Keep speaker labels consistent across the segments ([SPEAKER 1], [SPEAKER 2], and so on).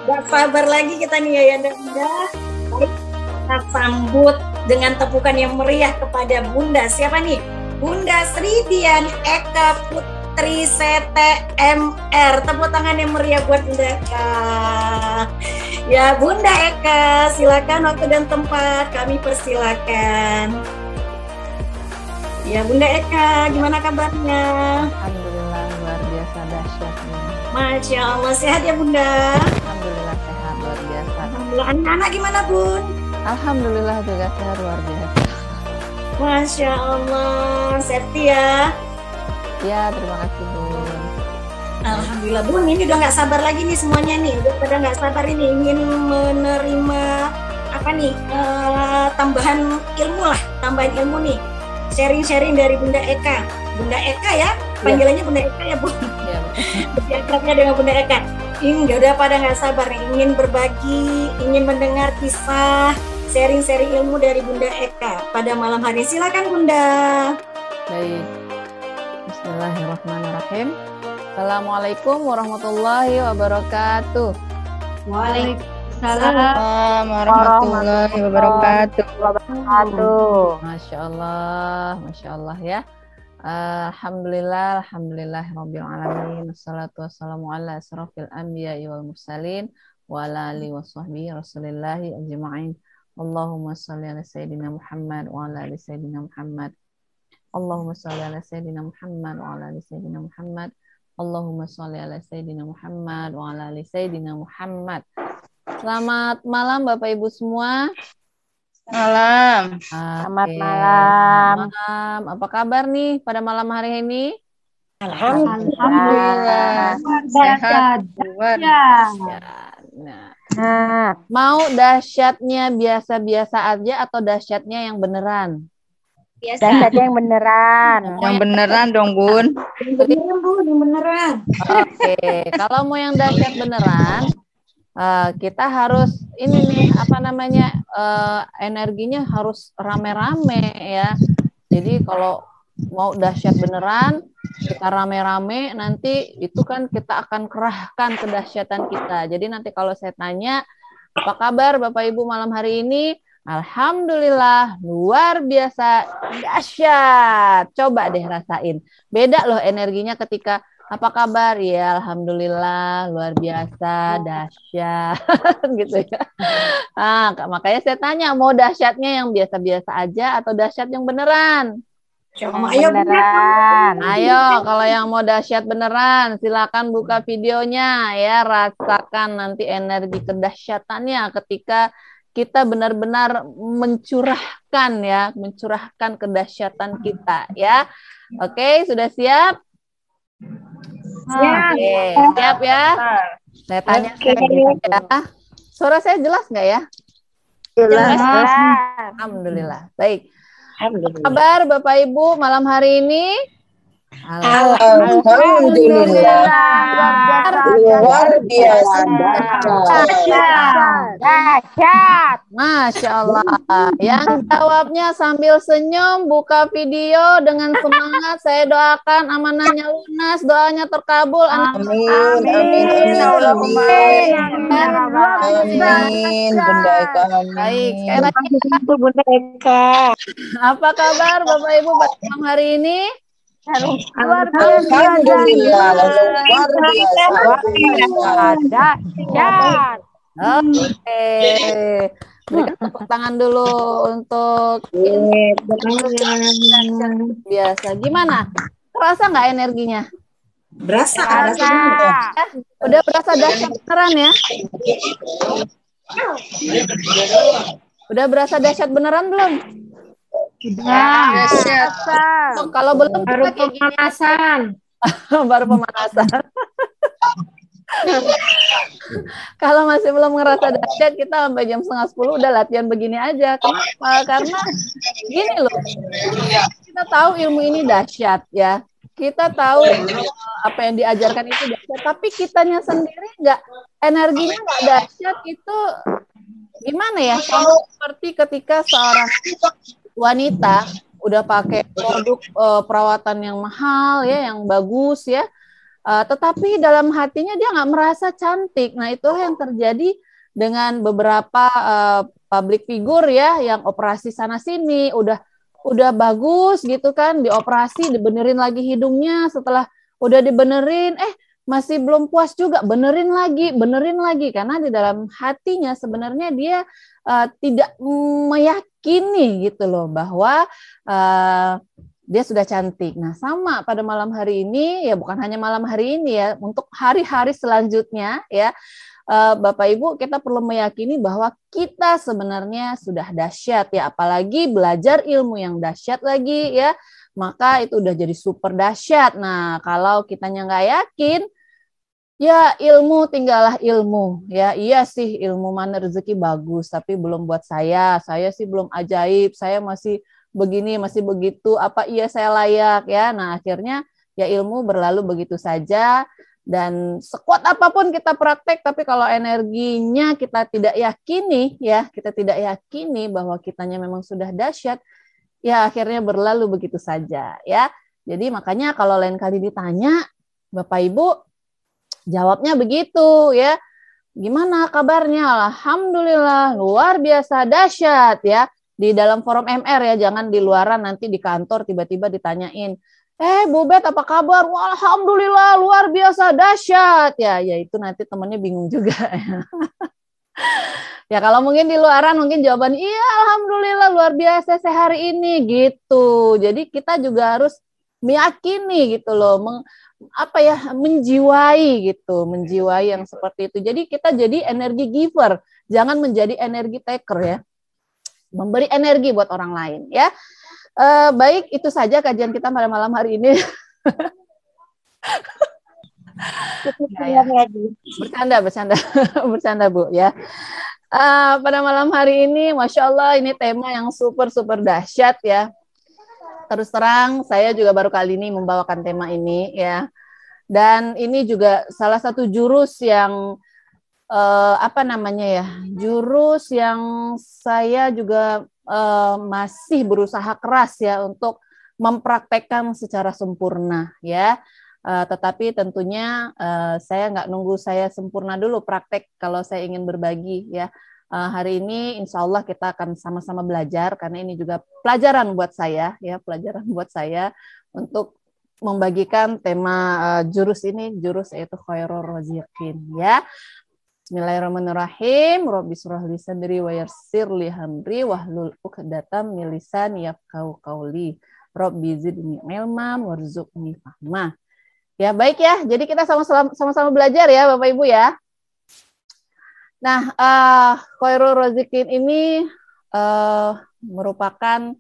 [SPEAKER 1] Gak sabar lagi kita nih ya Yanda Bunda. Baik, kita sambut dengan tepukan yang meriah kepada Bunda. Siapa nih? Bunda Sri Dian Eka Putri CTMR. Tepuk tangan yang meriah buat Bunda Eka. Ya Bunda Eka, silakan waktu dan tempat kami persilakan. Ya Bunda Eka, gimana kabarnya?
[SPEAKER 2] Alhamdulillah luar biasa dahsyatnya.
[SPEAKER 1] Masya Allah, sehat ya Bunda?
[SPEAKER 2] Alhamdulillah sehat luar biasa.
[SPEAKER 1] Alhamdulillah, anak-anak gimana Bun?
[SPEAKER 2] Alhamdulillah juga sehat luar biasa.
[SPEAKER 1] Masya Allah, safety ya.
[SPEAKER 2] Ya terima kasih Bun.
[SPEAKER 1] Alhamdulillah Bun, ini udah nggak sabar lagi nih semuanya nih, udah pada nggak sabar ini ingin menerima apa nih tambahan ilmu lah, tambahan ilmu nih, sharing-sharing dari Bunda Eka. Bunda Eka ya, panggilannya Bunda Eka ya Bun.
[SPEAKER 2] Ya,
[SPEAKER 1] Akrabnya dengan Bunda Eka. Ini udah pada nggak sabar nih, ingin berbagi, ingin mendengar kisah, sharing-sharing ilmu dari Bunda Eka pada malam hari. Silakan Bunda.
[SPEAKER 2] baik. Bismillahirrahmanirrahim. Assalamualaikum warahmatullahi wabarakatuh.
[SPEAKER 3] Waalaikumsalam warahmatullahi wabarakatuh.
[SPEAKER 2] Masya Allah ya. Alhamdulillah, alhamdulillahirabbil alamin. Wassalatu wassalamu ala asrofil anbiya'i wal mursalin wa ala alihi washabbihi rasulillahi ajma'in. Allahumma shalli ala sayyidina Muhammad wa ala ali sayyidina Muhammad. Allahumma shalli ala sayyidina Muhammad wa ala ali sayyidina Muhammad. Allahumma shalli ala sayyidina Muhammad wa ala ali sayyidina Muhammad. Selamat malam Bapak Ibu semua.
[SPEAKER 3] Malam.
[SPEAKER 2] Selamat
[SPEAKER 4] malam.
[SPEAKER 2] Apa kabar nih pada malam hari ini?
[SPEAKER 3] Alhamdulillah. Sehat luar.
[SPEAKER 2] Nah, mau dahsyatnya biasa-biasa aja atau dahsyatnya yang beneran?
[SPEAKER 4] Dahsyatnya yang beneran.
[SPEAKER 3] Yang beneran dong, Bun.
[SPEAKER 1] Beneran Bun, yang beneran.
[SPEAKER 2] Oke, kalau mau yang dahsyat beneran, kita harus ini nih apa namanya energinya harus rame-rame ya. Jadi kalau mau dahsyat beneran, kita rame-rame nanti itu kan kita akan kerahkan kedahsyatan kita. Jadi nanti kalau saya tanya apa kabar Bapak Ibu malam hari ini? Alhamdulillah luar biasa dahsyat. Coba deh rasain. Beda loh energinya ketika apa kabar? Ya, alhamdulillah luar biasa dahsyat gitu ya. Nah, makanya saya tanya mau dahsyatnya yang biasa-biasa aja atau dahsyat yang beneran?
[SPEAKER 1] Ayo
[SPEAKER 4] Beneran.
[SPEAKER 2] Ayo, kalau yang mau dahsyat beneran, silakan buka videonya ya, rasakan nanti energi kedahsyatannya ketika kita benar-benar mencurahkan ya, mencurahkan kedahsyatan kita ya. Oke, sudah siap?
[SPEAKER 1] Siap.
[SPEAKER 2] Oke, siap ya? Saya tanya ya. Suara saya jelas nggak ya?
[SPEAKER 4] Jelas.
[SPEAKER 2] Alhamdulillah. Baik. Apa kabar Bapak Ibu malam hari ini?
[SPEAKER 3] Alhamdulillah. Luar biasa.
[SPEAKER 4] Dahsyat.
[SPEAKER 2] Masya Allah. Yang jawabnya sambil senyum, buka video dengan semangat. Saya doakan amanahnya lunas, doanya terkabul.
[SPEAKER 3] Amin. Amin.
[SPEAKER 4] Allahumma
[SPEAKER 3] Amin. Bunda Eka,
[SPEAKER 2] Baik,
[SPEAKER 3] amin.
[SPEAKER 2] sekali lagi,
[SPEAKER 4] Bunda Eka.
[SPEAKER 2] apa kabar Bapak Ibu pada malam hari ini?
[SPEAKER 4] Luar biasa.
[SPEAKER 3] Alhamdulillah. Luar biasa.
[SPEAKER 4] Dahsyat.
[SPEAKER 2] Oke. Berikan tepuk tangan dulu untuk biasa. Gimana? Terasa nggak energinya?
[SPEAKER 1] Berasa,
[SPEAKER 2] Udah berasa dahsyat beneran ya? Udah berasa dahsyat beneran belum? Oh, kalau belum
[SPEAKER 4] Baru
[SPEAKER 2] kita kayak gini.
[SPEAKER 4] pemanasan.
[SPEAKER 2] Baru pemanasan. Kalau masih belum ngerasa dahsyat, kita sampai jam 9:30 udah latihan begini aja. Kenapa? Karena gini loh, kita tahu ilmu ini dahsyat ya. Kita tahu apa yang diajarkan itu dahsyat, tapi kitanya sendiri energinya nggak dahsyat itu gimana ya? Sama seperti ketika seorang wanita udah pakai produk perawatan yang mahal ya, yang bagus ya. tetapi dalam hatinya dia nggak merasa cantik. Nah, itu yang terjadi dengan beberapa public figure ya, yang operasi sana sini, udah bagus gitu kan, dioperasi, dibenerin lagi hidungnya, setelah udah dibenerin, masih belum puas juga, benerin lagi, karena di dalam hatinya sebenarnya dia tidak meyakini gitu loh bahwa dia sudah cantik. Nah, sama pada malam hari ini, ya bukan hanya malam hari ini ya, untuk hari-hari selanjutnya ya, Bapak Ibu, kita perlu meyakini bahwa kita sebenarnya sudah dahsyat ya, apalagi belajar ilmu yang dahsyat lagi ya, maka itu udah jadi super dahsyat. Nah, kalau kitanya nggak yakin, ya ilmu tinggallah ilmu ya. Iya sih, ilmu mana rezeki bagus, tapi belum buat saya sih belum ajaib, saya masih begini, masih begitu, apa iya saya layak ya. Nah, akhirnya ya ilmu berlalu begitu saja. Dan sekuat apapun kita praktek, tapi kalau energinya kita tidak yakini ya, kita tidak yakini bahwa kitanya memang sudah dahsyat, ya akhirnya berlalu begitu saja ya. Jadi makanya kalau lain kali ditanya, Bapak Ibu jawabnya begitu ya. Gimana kabarnya? Alhamdulillah, luar biasa dahsyat ya. Di dalam forum MR ya, jangan di luaran, nanti di kantor tiba-tiba ditanyain, Bu Bet apa kabar? Wah, alhamdulillah luar biasa dahsyat ya. Ya itu nanti temennya bingung juga ya. Ya kalau mungkin di luaran mungkin jawaban iya alhamdulillah luar biasa saya hari ini gitu. Jadi kita juga harus meyakini gitu loh, menjiwai gitu, menjiwai yang seperti itu. Jadi kita jadi energi giver, jangan menjadi energi taker ya. Memberi energi buat orang lain ya. Baik, itu saja kajian kita pada malam hari ini. Ya. Bercanda Bu ya. Pada malam hari ini, Masya Allah, ini tema yang super dahsyat ya. Terus terang, saya juga baru kali ini membawakan tema ini ya. Dan ini juga salah satu jurus yang jurus yang saya juga masih berusaha keras ya untuk mempraktekkan secara sempurna ya. Tetapi tentunya saya nggak nunggu saya sempurna dulu praktek kalau saya ingin berbagi ya. Hari ini insya Allah kita akan sama-sama belajar karena ini juga pelajaran buat saya ya, pelajaran buat saya untuk membagikan tema jurus ini, jurus yaitu khairur raziqin ya. Bismillahirrahmanirrahim. Rabbi shrah li sadri wa yassir li amri wahlul 'uqdatam min lisani yafqahu qawli. Rabbi zidni ilma warzuqni fahma. Ya, baik ya. Jadi kita sama-sama belajar ya, Bapak Ibu ya. Nah, khairul raziqin ini merupakan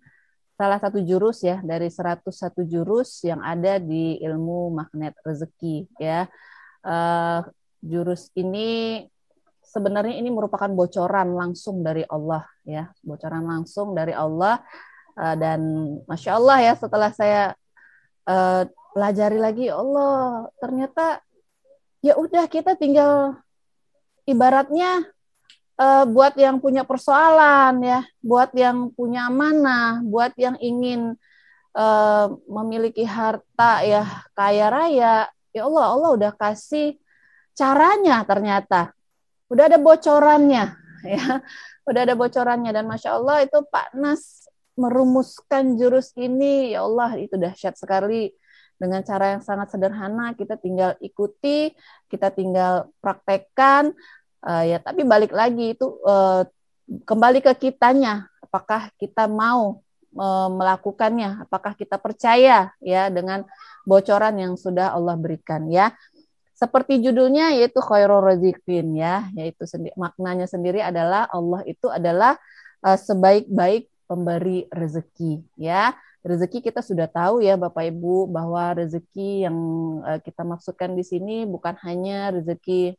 [SPEAKER 2] salah satu jurus ya dari 101 jurus yang ada di ilmu magnet rezeki ya. Jurus ini sebenarnya ini merupakan bocoran langsung dari Allah ya, bocoran langsung dari Allah, dan Masya Allah ya, setelah saya pelajari lagi, Allah ternyata ya udah kita tinggal ibaratnya buat yang punya persoalan ya, buat yang punya amanah, buat yang ingin memiliki harta ya kaya raya, ya Allah udah kasih caranya ternyata. Udah ada bocorannya, ya, udah ada bocorannya, dan Masya Allah itu Pak Nas merumuskan jurus ini, ya Allah itu dahsyat sekali dengan cara yang sangat sederhana. Kita tinggal ikuti, kita tinggal praktekkan, ya. Tapi balik lagi itu kembali ke kitanya, apakah kita mau melakukannya, apakah kita percaya ya dengan bocoran yang sudah Allah berikan ya. Seperti judulnya yaitu khairul raziqin ya, yaitu maknanya sendiri adalah Allah itu adalah sebaik-baik pemberi rezeki ya. Rezeki kita sudah tahu ya Bapak Ibu bahwa rezeki yang kita maksudkan di sini bukan hanya rezeki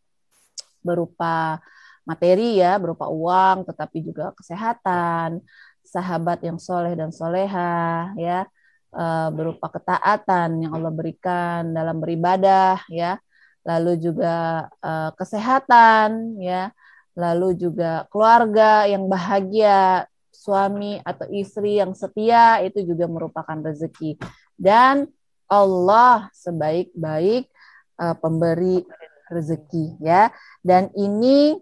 [SPEAKER 2] berupa materi ya, berupa uang, tetapi juga kesehatan, sahabat yang soleh dan soleha ya, berupa ketaatan yang Allah berikan dalam beribadah ya. Lalu juga kesehatan ya, lalu juga keluarga yang bahagia, suami atau istri yang setia, itu juga merupakan rezeki. Dan Allah sebaik-baik pemberi rezeki ya. Dan ini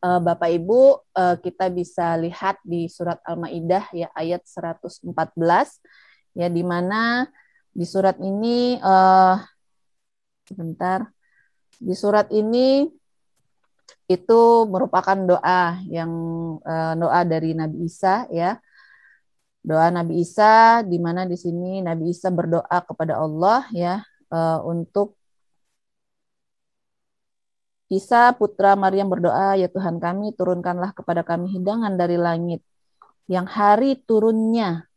[SPEAKER 2] Bapak Ibu kita bisa lihat di surat Al-Maidah ya ayat 114 ya, di mana di surat ini di surat ini itu merupakan doa yang doa dari Nabi Isa ya. Doa Nabi Isa, di mana di sini Nabi Isa berdoa kepada Allah ya untuk Isa putra Maryam berdoa, ya Tuhan kami, turunkanlah kepada kami hidangan dari langit yang hari turunnya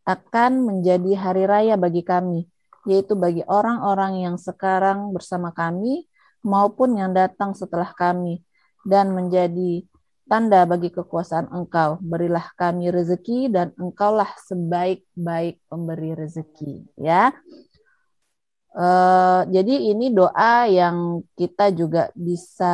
[SPEAKER 2] akan menjadi hari raya bagi kami, yaitu bagi orang-orang yang sekarang bersama kami maupun yang datang setelah kami, dan menjadi tanda bagi kekuasaan Engkau. Berilah kami rezeki dan Engkaulah sebaik-baik pemberi rezeki. Ya. Jadi ini doa yang kita juga bisa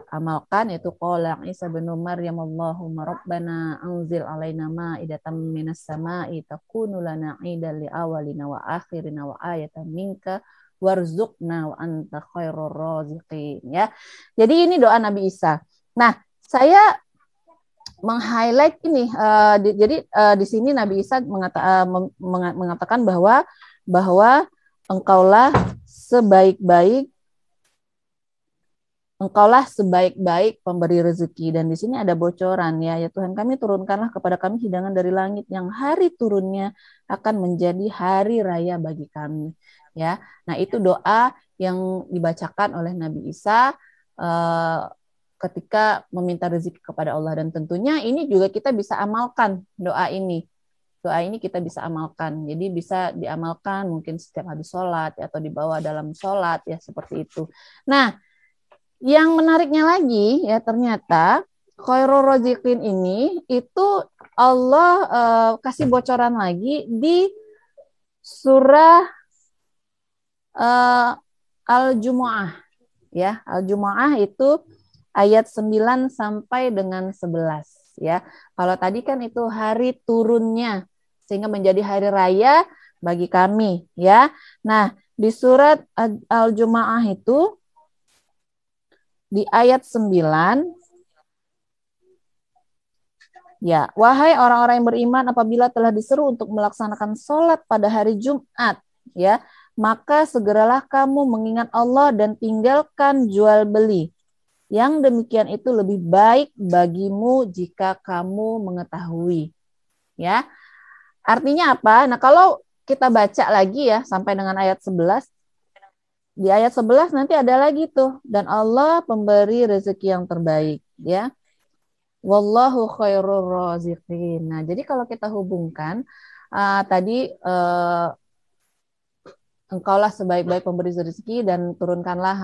[SPEAKER 2] amalkan, yaitu qala Isa bin Maryam Allahumma rabbana anzil alaina ma'idatan minas sama'i takunu lana 'idan li awalina wa akhirina wa ayatan minka warzuqna wa anta khairur raziqin ya. Jadi ini doa Nabi Isa. Nah, saya meng-highlight ini jadi di sini Nabi Isa mengatakan bahwa Engkaulah sebaik-baik pemberi rezeki. Dan di sini ada bocoran ya Tuhan kami, turunkanlah kepada kami hidangan dari langit yang hari turunnya akan menjadi hari raya bagi kami ya. Nah, itu doa yang dibacakan oleh Nabi Isa ketika meminta rezeki kepada Allah, dan tentunya ini juga kita bisa amalkan doa ini. Doa ini kita bisa amalkan. Jadi bisa diamalkan mungkin setiap habis sholat atau dibawa dalam sholat ya, seperti itu. Nah, yang menariknya lagi ya, ternyata khairur raziqin ini itu Allah kasih bocoran lagi di surah Al-Jumu'ah ya. Al-Jumu'ah itu ayat 9 sampai dengan 11 ya. Kalau tadi kan itu hari turunnya sehingga menjadi hari raya bagi kami ya. Nah, di surat Al-Jumu'ah itu di ayat 9 ya, wahai orang-orang yang beriman, apabila telah diseru untuk melaksanakan sholat pada hari Jumat ya, maka segeralah kamu mengingat Allah dan tinggalkan jual beli. Yang demikian itu lebih baik bagimu jika kamu mengetahui ya. Artinya apa? Nah, kalau kita baca lagi ya sampai dengan ayat 11, di ayat 11 nanti ada lagi tuh, dan Allah pemberi rezeki yang terbaik ya. Wallahu khairur raziqin. Nah, jadi kalau kita hubungkan tadi Engkaulah sebaik-baik pemberi rezeki dan turunkanlah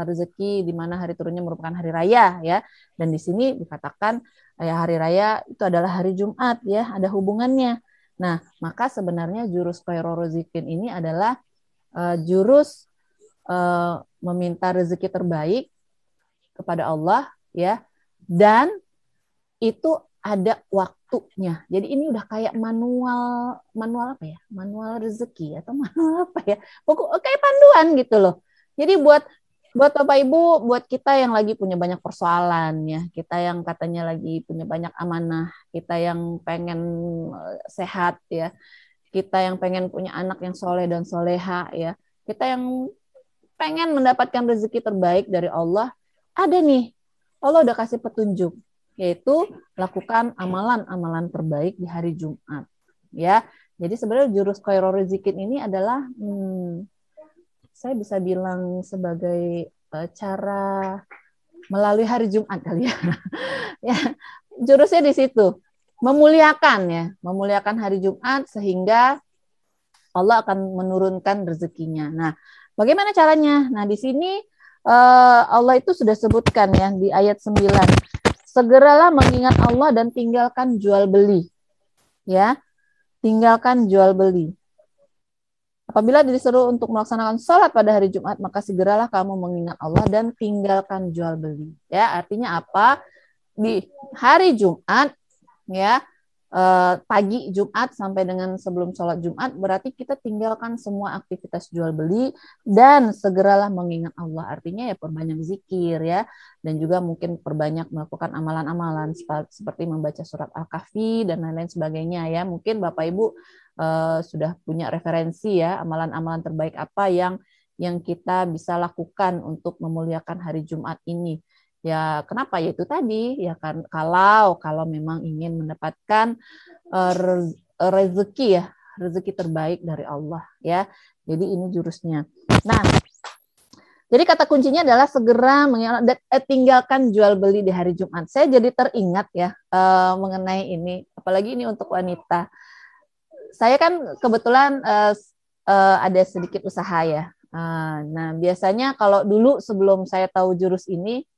[SPEAKER 2] rezeki di mana hari turunnya merupakan hari raya ya. Dan di sini dikatakan ya hari raya itu adalah hari Jumat ya, ada hubungannya. Nah, maka sebenarnya jurus khairur raziqin ini adalah jurus meminta rezeki terbaik kepada Allah ya, dan itu ada waktunya. Jadi ini udah kayak manual apa ya? Manual rezeki atau manual apa ya? Pokoknya kayak panduan gitu loh. Jadi buat Bapak Ibu, buat kita yang lagi punya banyak persoalan ya, kita yang katanya lagi punya banyak amanah, kita yang pengen sehat ya, kita yang pengen punya anak yang soleh dan soleha ya, kita yang pengen mendapatkan rezeki terbaik dari Allah, ada nih, Allah udah kasih petunjuk, yaitu lakukan amalan-amalan terbaik di hari Jumat ya. Jadi sebenarnya jurus khairur raziqin ini adalah saya bisa bilang sebagai cara melalui hari Jumat kali ya. Ya, jurusnya di situ, memuliakan hari Jumat sehingga Allah akan menurunkan rezekinya. Nah, bagaimana caranya? Nah, di sini Allah itu sudah sebutkan ya di ayat 9. Segeralah mengingat Allah dan tinggalkan jual beli. Ya. Tinggalkan jual beli. Apabila disuruh untuk melaksanakan sholat pada hari Jumat, maka segeralah kamu mengingat Allah dan tinggalkan jual beli. Ya, artinya apa? Di hari Jumat, ya, pagi Jumat sampai dengan sebelum sholat Jumat, berarti kita tinggalkan semua aktivitas jual beli dan segeralah mengingat Allah. Artinya ya perbanyak zikir ya, dan juga mungkin perbanyak melakukan amalan-amalan seperti membaca surat Al-Kahfi dan lain-lain sebagainya ya. Mungkin Bapak Ibu sudah punya referensi ya, amalan-amalan terbaik apa yang kita bisa lakukan untuk memuliakan hari Jumat ini. Ya, kenapa? Ya itu tadi, ya kan kalau memang ingin mendapatkan rezeki ya, rezeki terbaik dari Allah ya. Jadi ini jurusnya. Nah, jadi kata kuncinya adalah segera tinggalkan jual beli di hari Jumat. Saya jadi teringat ya mengenai ini, apalagi ini untuk wanita. Saya kan kebetulan ada sedikit usaha ya. Nah, biasanya kalau dulu sebelum saya tahu jurus ini,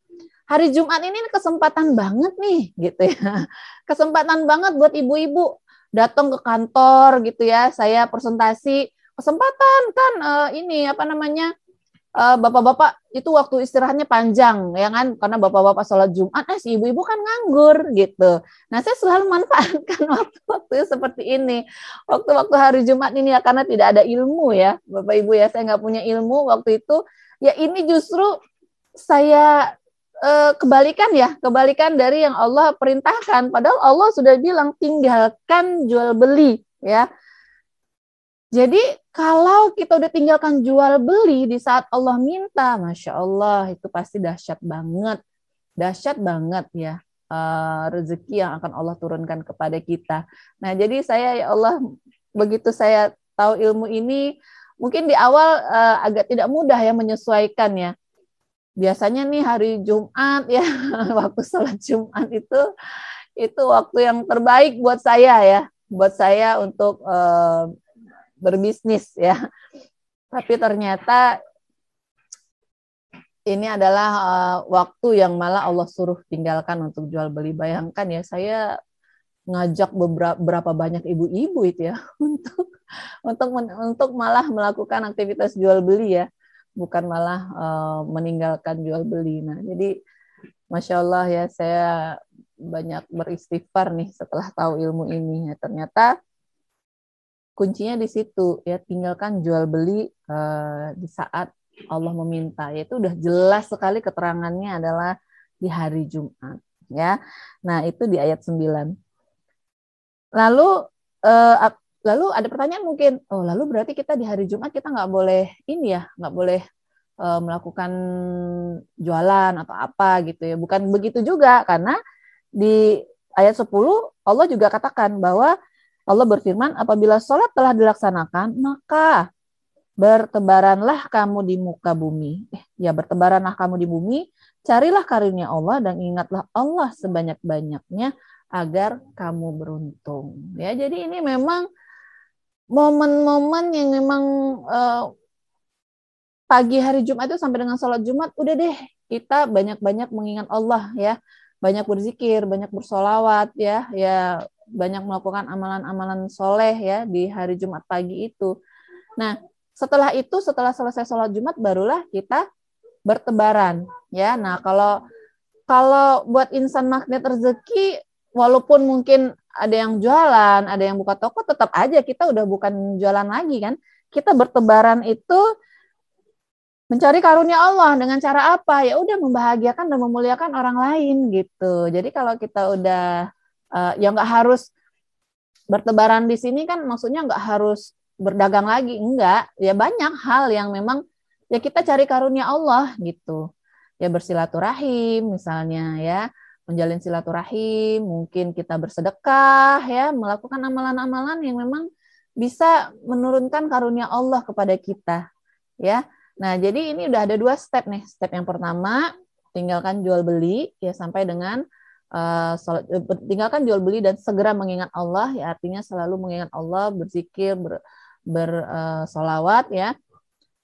[SPEAKER 2] hari Jumat ini kesempatan banget nih, gitu ya. Kesempatan banget buat ibu-ibu datang ke kantor, gitu ya. Saya presentasi, kesempatan kan ini apa namanya, bapak-bapak itu waktu istirahatnya panjang, ya kan? Karena bapak-bapak sholat Jumat, si ibu-ibu kan nganggur, gitu. Nah, saya selalu manfaatkan waktu-waktu seperti ini. Waktu-waktu hari Jumat ini ya, karena tidak ada ilmu ya, Bapak Ibu ya, saya nggak punya ilmu waktu itu. Ya ini justru saya kebalikan dari yang Allah perintahkan. Padahal Allah sudah bilang tinggalkan jual beli ya. Jadi kalau kita udah tinggalkan jual beli di saat Allah minta, Masya Allah itu pasti dahsyat banget ya rezeki yang akan Allah turunkan kepada kita. Nah jadi saya ya Allah, begitu saya tahu ilmu ini, mungkin di awal agak tidak mudah ya menyesuaikan ya. Biasanya nih hari Jumat ya, waktu sholat Jumat itu waktu yang terbaik buat saya untuk berbisnis ya. Tapi ternyata ini adalah waktu yang malah Allah suruh tinggalkan untuk jual beli. Bayangkan ya, saya ngajak berapa banyak ibu-ibu itu ya untuk malah melakukan aktivitas jual beli ya. Bukan malah meninggalkan jual beli. Nah, jadi Masya Allah ya, saya banyak beristighfar nih setelah tahu ilmu ini. Ya, ternyata kuncinya di situ ya, tinggalkan jual beli di saat Allah meminta. Yaitu udah jelas sekali keterangannya adalah di hari Jumat ya. Nah, itu di ayat 9. Lalu ada pertanyaan mungkin, lalu berarti kita di hari Jumat kita nggak boleh ini ya, nggak boleh melakukan jualan atau apa gitu ya. Bukan begitu juga, karena di ayat 10 Allah juga katakan bahwa Allah berfirman, apabila sholat telah dilaksanakan, maka bertebaranlah kamu di muka bumi. Bertebaranlah kamu di bumi, carilah karunia Allah dan ingatlah Allah sebanyak-banyaknya agar kamu beruntung. Ya, jadi ini memang momen-momen yang memang pagi hari Jumat itu sampai dengan sholat Jumat, udah deh kita banyak-banyak mengingat Allah ya, banyak berzikir, banyak bersolawat ya, banyak melakukan amalan-amalan soleh ya di hari Jumat pagi itu. Nah setelah selesai sholat Jumat barulah kita bertebaran ya. Nah kalau buat insan magnet rezeki, walaupun mungkin ada yang jualan, ada yang buka toko, tetap aja kita udah bukan jualan lagi kan. Kita bertebaran itu mencari karunia Allah dengan cara apa? Ya udah membahagiakan dan memuliakan orang lain gitu. Jadi kalau kita udah ya nggak harus bertebaran di sini kan, maksudnya nggak harus berdagang lagi, enggak. Ya banyak hal yang memang ya kita cari karunia Allah gitu. Ya bersilaturahim misalnya ya, menjalin silaturahim, mungkin kita bersedekah ya, melakukan amalan-amalan yang memang bisa menurunkan karunia Allah kepada kita ya. Nah, jadi ini udah ada 2 step nih. Step yang pertama, tinggalkan jual beli ya sampai dengan tinggalkan jual beli dan segera mengingat Allah ya, artinya selalu mengingat Allah, berzikir, bersolawat ya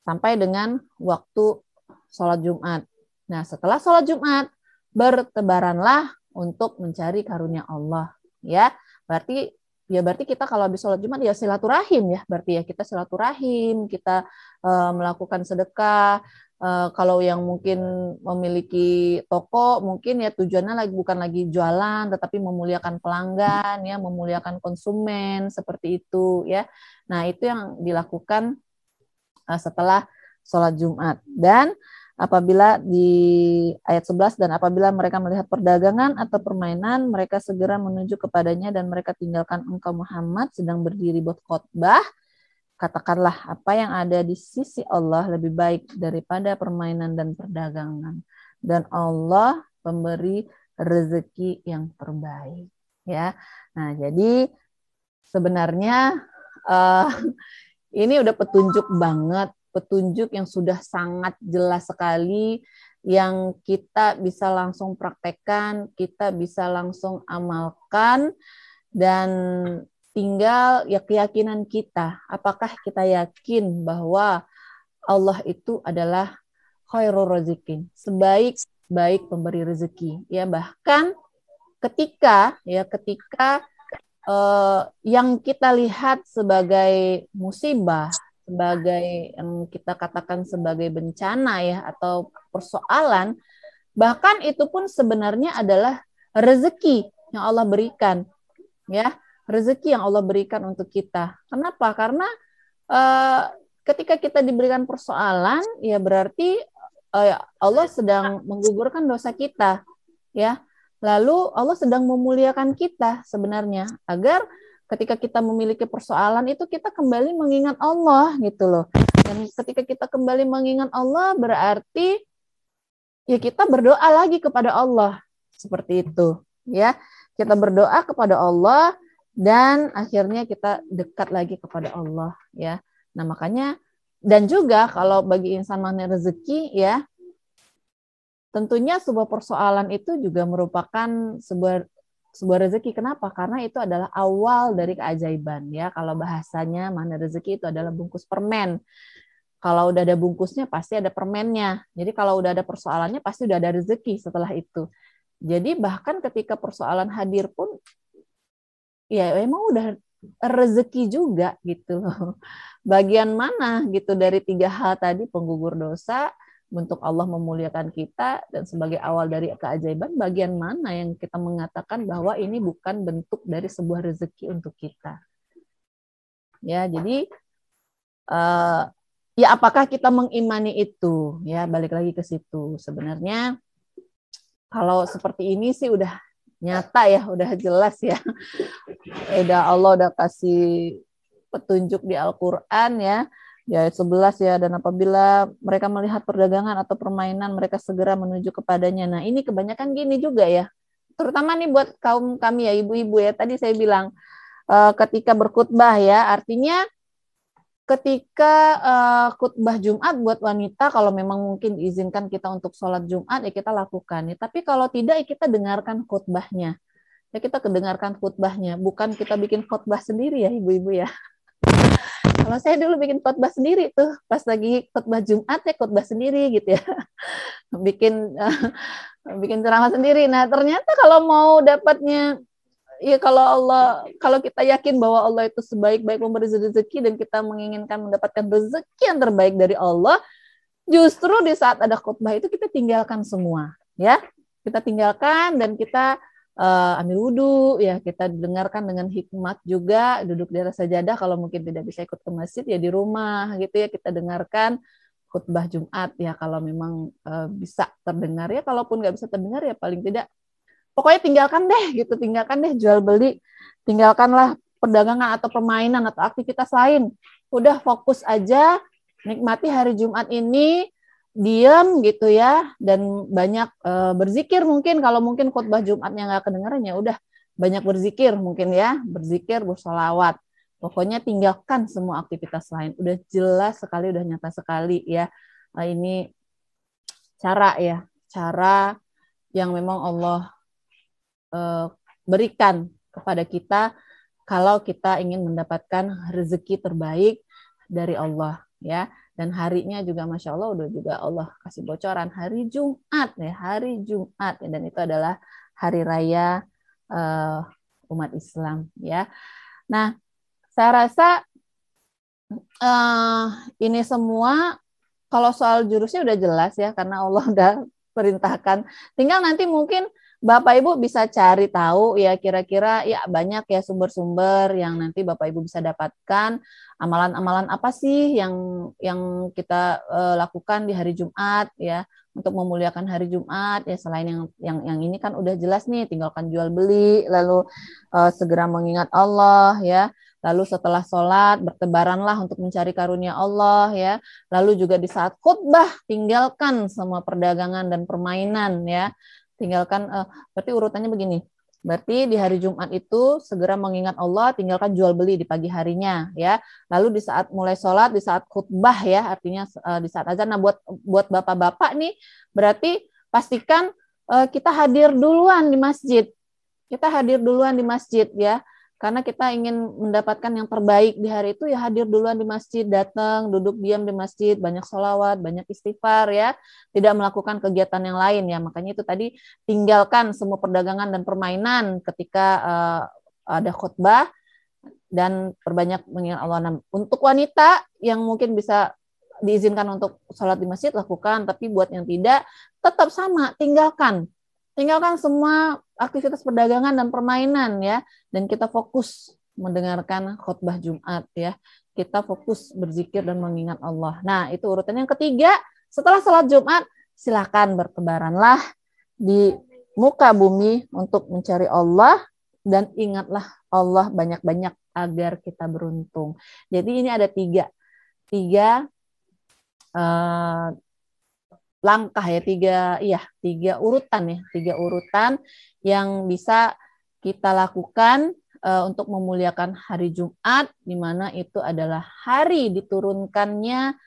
[SPEAKER 2] sampai dengan waktu sholat Jumat. Nah, setelah sholat Jumat bertebaranlah untuk mencari karunia Allah ya. Berarti kita kalau habis sholat Jumat ya silaturahim ya. Berarti ya kita silaturahim, kita melakukan sedekah, Kalau yang mungkin memiliki toko, mungkin ya tujuannya bukan lagi jualan, tetapi memuliakan pelanggan, ya, memuliakan konsumen, seperti itu, ya. Nah, itu yang dilakukan setelah sholat Jumat. Dan apabila di ayat 11, dan apabila mereka melihat perdagangan atau permainan, mereka segera menuju kepadanya dan mereka tinggalkan engkau Muhammad sedang berdiri buat khotbah. Katakanlah apa yang ada di sisi Allah lebih baik daripada permainan dan perdagangan. Dan Allah pemberi rezeki yang terbaik. Ya, nah jadi sebenarnya ini udah petunjuk banget, petunjuk yang sudah sangat jelas sekali, yang kita bisa langsung praktekkan, kita bisa langsung amalkan, dan tinggal ya keyakinan kita. Apakah kita yakin bahwa Allah itu adalah khairur razikin, sebaik-baik pemberi rezeki. Ya, bahkan ketika yang kita lihat sebagai musibah, sebagai yang kita katakan sebagai bencana ya atau persoalan, bahkan itu pun sebenarnya adalah rezeki yang Allah berikan, ya, rezeki yang Allah berikan untuk kita. Kenapa? Karena ketika kita diberikan persoalan, ya berarti Allah sedang menggugurkan dosa kita, ya. Lalu Allah sedang memuliakan kita sebenarnya, agar ketika kita memiliki persoalan itu kita kembali mengingat Allah gitu loh. Dan ketika kita kembali mengingat Allah berarti ya kita berdoa lagi kepada Allah, seperti itu, ya. Kita berdoa kepada Allah dan akhirnya kita dekat lagi kepada Allah, ya. Nah, makanya dan juga kalau bagi insan mana rezeki, ya, tentunya sebuah persoalan itu juga merupakan sebuah rezeki. Kenapa? Karena itu adalah awal dari keajaiban, ya. Kalau bahasanya mana rezeki itu adalah bungkus permen. Kalau udah ada bungkusnya pasti ada permennya. Jadi kalau udah ada persoalannya pasti udah ada rezeki setelah itu. Jadi bahkan ketika persoalan hadir pun ya emang udah rezeki juga gitu. Bagian mana gitu dari 3 hal tadi, penggugur dosa, untuk Allah memuliakan kita, dan sebagai awal dari keajaiban, bagian mana yang kita mengatakan bahwa ini bukan bentuk dari sebuah rezeki untuk kita? Ya, jadi ya apakah kita mengimani itu? Ya, balik lagi ke situ. Sebenarnya kalau seperti ini sih udah nyata ya, udah jelas ya. Allah udah kasih petunjuk di Al-Qur'an ya. Di ayat 11 ya, dan apabila mereka melihat perdagangan atau permainan, mereka segera menuju kepadanya. Nah, ini kebanyakan gini juga ya. Terutama nih buat kaum kami ya, ibu-ibu ya. Tadi saya bilang ketika berkhutbah ya, artinya ketika khutbah Jumat buat wanita, kalau memang mungkin diizinkan kita untuk sholat Jumat, ya kita lakukan. Ya, tapi kalau tidak, ya kita dengarkan khutbahnya. Ya kita kedengarkan khutbahnya. Bukan kita bikin khutbah sendiri ya, ibu-ibu ya. Kalau saya dulu bikin khotbah sendiri tuh, pas lagi khotbah Jumat ya khotbah sendiri gitu ya, bikin ceramah sendiri. Nah ternyata kalau mau dapatnya, ya kalau kita yakin bahwa Allah itu sebaik-baik pemberi rezeki dan kita menginginkan mendapatkan rezeki yang terbaik dari Allah, justru di saat ada khotbah itu kita tinggalkan semua, ya, kita tinggalkan dan kita ambil wudhu, ya kita dengarkan dengan hikmat juga, duduk di atas sajadah, kalau mungkin tidak bisa ikut ke masjid ya di rumah gitu ya, kita dengarkan khutbah Jumat ya kalau memang bisa terdengar, ya kalaupun nggak bisa terdengar ya paling tidak pokoknya tinggalkan deh jual beli, tinggalkanlah perdagangan atau permainan atau aktivitas lain, udah fokus aja nikmati hari Jumat ini, diam gitu ya, dan banyak berzikir. Mungkin kalau mungkin khutbah Jumatnya nggak kedengaran, ya udah banyak berzikir mungkin ya, berzikir, bersolawat, pokoknya tinggalkan semua aktivitas lain. Udah jelas sekali, udah nyata sekali ya. Nah, ini cara yang memang Allah berikan kepada kita kalau kita ingin mendapatkan rezeki terbaik dari Allah ya. Dan harinya juga Masya Allah udah juga Allah kasih bocoran, hari Jumat ya, hari Jumat ya, dan itu adalah hari raya umat Islam ya. Nah, saya rasa ini semua kalau soal jurusnya udah jelas ya, karena Allah udah perintahkan. Tinggal nanti mungkin Bapak Ibu bisa cari tahu ya, kira-kira ya banyak ya sumber-sumber yang nanti Bapak Ibu bisa dapatkan, amalan-amalan apa sih yang kita lakukan di hari Jumat ya, untuk memuliakan hari Jumat ya. Selain yang ini kan udah jelas nih, tinggalkan jual beli, lalu segera mengingat Allah ya. Lalu setelah sholat bertebaranlah untuk mencari karunia Allah ya. Lalu juga di saat khutbah tinggalkan semua perdagangan dan permainan ya. Tinggalkan, berarti urutannya begini. Berarti di hari Jumat itu segera mengingat Allah, tinggalkan jual beli di pagi harinya ya. Lalu di saat mulai sholat, di saat khutbah ya, artinya di saat azan. Nah buat bapak-bapak nih, berarti pastikan kita hadir duluan di masjid. Kita hadir duluan di masjid ya. Karena kita ingin mendapatkan yang terbaik di hari itu, ya hadir duluan di masjid, datang, duduk diam di masjid, banyak sholawat, banyak istighfar ya, tidak melakukan kegiatan yang lain ya. Makanya itu tadi, tinggalkan semua perdagangan dan permainan ketika ada khutbah, dan perbanyak mengingat Allah. Nah, untuk wanita yang mungkin bisa diizinkan untuk sholat di masjid, lakukan, tapi buat yang tidak, tetap sama, tinggalkan semua aktivitas perdagangan dan permainan ya, dan kita fokus mendengarkan khutbah Jumat ya. Kita fokus berzikir dan mengingat Allah. Nah, itu urutan yang ketiga. Setelah sholat Jumat, silakan bertebaranlah di muka bumi untuk mencari Allah, dan ingatlah Allah banyak-banyak agar kita beruntung. Jadi ini ada tiga langkah ya, tiga urutan yang bisa kita lakukan untuk memuliakan hari Jumat, di mana itu adalah hari diturunkannya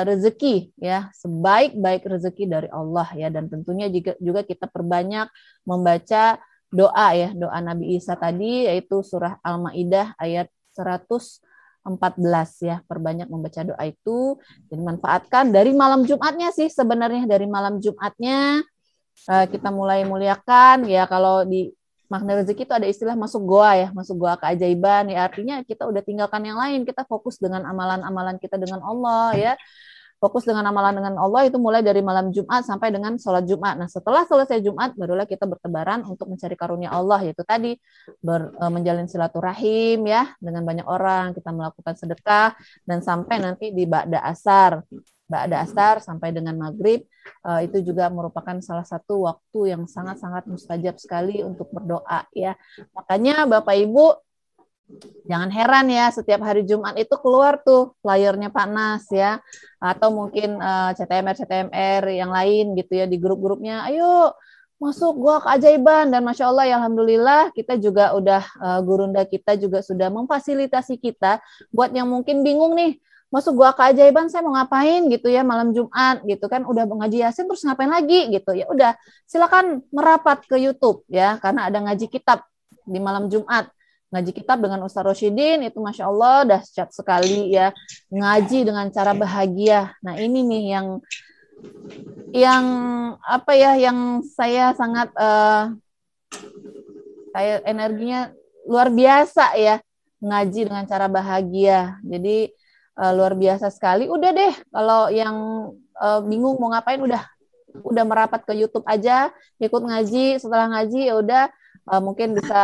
[SPEAKER 2] rezeki ya, sebaik-baik rezeki dari Allah ya. Dan tentunya juga kita perbanyak membaca doa ya, doa Nabi Isa tadi, yaitu surah Al-Maidah ayat 114 ya. Perbanyak membaca doa itu, dan manfaatkan dari malam Jumatnya sih sebenarnya. Dari malam Jumatnya kita mulai muliakan ya. Kalau di makna rezeki itu ada istilah masuk goa ya, masuk goa keajaiban ya. Artinya kita udah tinggalkan yang lain, kita fokus dengan amalan-amalan kita dengan Allah ya. Fokus dengan amalan dengan Allah itu mulai dari malam Jumat sampai dengan sholat Jumat. Nah, setelah selesai Jumat, barulah kita bertebaran untuk mencari karunia Allah, yaitu tadi menjalin silaturahim ya dengan banyak orang, kita melakukan sedekah, dan sampai nanti di ba'da asar sampai dengan maghrib, itu juga merupakan salah satu waktu yang sangat-sangat mustajab sekali untuk berdoa ya. Makanya Bapak Ibu, jangan heran ya, setiap hari Jumat itu keluar tuh flyernya Pak Nas ya, atau mungkin CTMR yang lain gitu ya, di grup-grupnya, ayo masuk gua keajaiban. Dan Masya Allah ya, Alhamdulillah kita juga udah, gurunda kita juga sudah memfasilitasi kita, buat yang mungkin bingung nih, masuk gua keajaiban saya mau ngapain gitu ya malam Jumat gitu kan, udah ngaji Yasin terus ngapain lagi gitu ya. Udah, silakan merapat ke YouTube ya, karena ada ngaji kitab di malam Jumat. Ngaji kitab dengan Ustaz Rosyidin itu Masya Allah dahsyat sekali ya. Ngaji dengan cara bahagia. Nah ini nih yang apa ya, yang saya sangat saya energinya luar biasa ya. Ngaji dengan cara bahagia. Jadi luar biasa sekali. Udah deh, kalau yang bingung mau ngapain, udah merapat ke YouTube aja, ikut ngaji. Setelah ngaji ya udah, mungkin bisa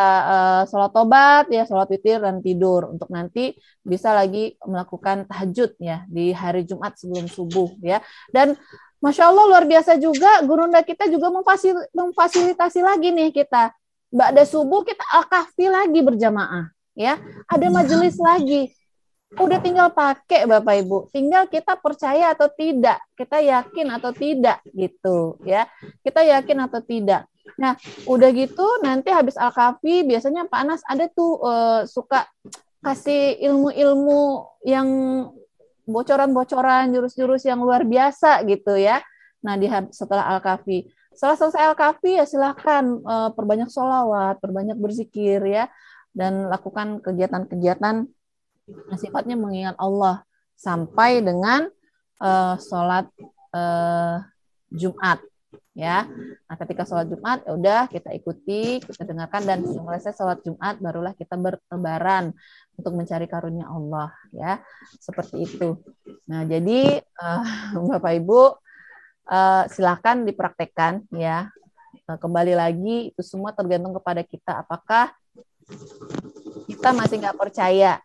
[SPEAKER 2] sholat tobat ya, sholat witir dan tidur, untuk nanti bisa lagi melakukan tahajud ya di hari Jumat sebelum subuh ya. Dan Masya Allah luar biasa juga, gurunda kita juga memfasilitasi lagi nih kita. Ba'da subuh kita al-kahfi lagi berjamaah ya, ada majelis lagi. Udah tinggal pakai Bapak Ibu, tinggal kita percaya atau tidak, kita yakin atau tidak gitu ya, kita yakin atau tidak. Nah udah gitu nanti habis al-kahfi biasanya Pak Anas ada tuh suka kasih ilmu-ilmu yang bocoran-bocoran, jurus-jurus yang luar biasa gitu ya. Nah setelah al-kahfi, setelah selesai al-kahfi ya silahkan perbanyak sholawat, perbanyak berzikir ya, dan lakukan kegiatan-kegiatan sifatnya mengingat Allah sampai dengan sholat Jumat ya. Nah ketika sholat Jumat ya udah kita ikuti, kita dengarkan, dan selesai sholat Jumat barulah kita bertebaran untuk mencari karunia Allah ya, seperti itu. Nah, jadi Bapak Ibu silakan dipraktekkan ya. Kembali lagi itu semua tergantung kepada kita. Apakah kita masih nggak percaya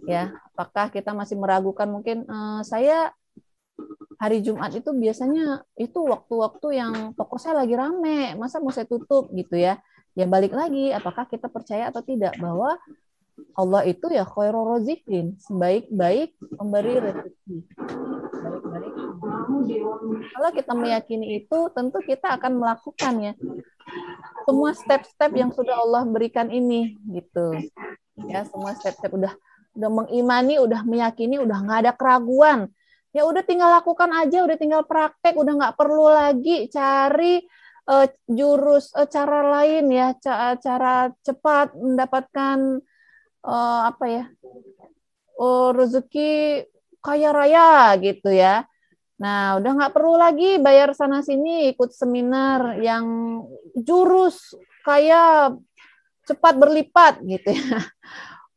[SPEAKER 2] ya? Apakah kita masih meragukan mungkin saya hari Jumat itu biasanya itu waktu-waktu yang toko saya lagi rame, masa mau saya tutup gitu ya? Ya balik lagi, apakah kita percaya atau tidak bahwa Allah itu ya khairur raziqin, sebaik-baik pemberi rezeki. Baik-baik. Kalau kita meyakini itu, tentu kita akan melakukannya. Semua step-step yang sudah Allah berikan ini, gitu. Ya, semua step-step udah mengimani, udah meyakini, udah nggak ada keraguan. Ya udah tinggal lakukan aja, udah tinggal praktek, udah nggak perlu lagi cari cara lain ya, cara cepat mendapatkan rezeki kaya raya gitu ya. Nah, udah nggak perlu lagi bayar sana sini ikut seminar yang jurus kaya cepat berlipat gitu ya.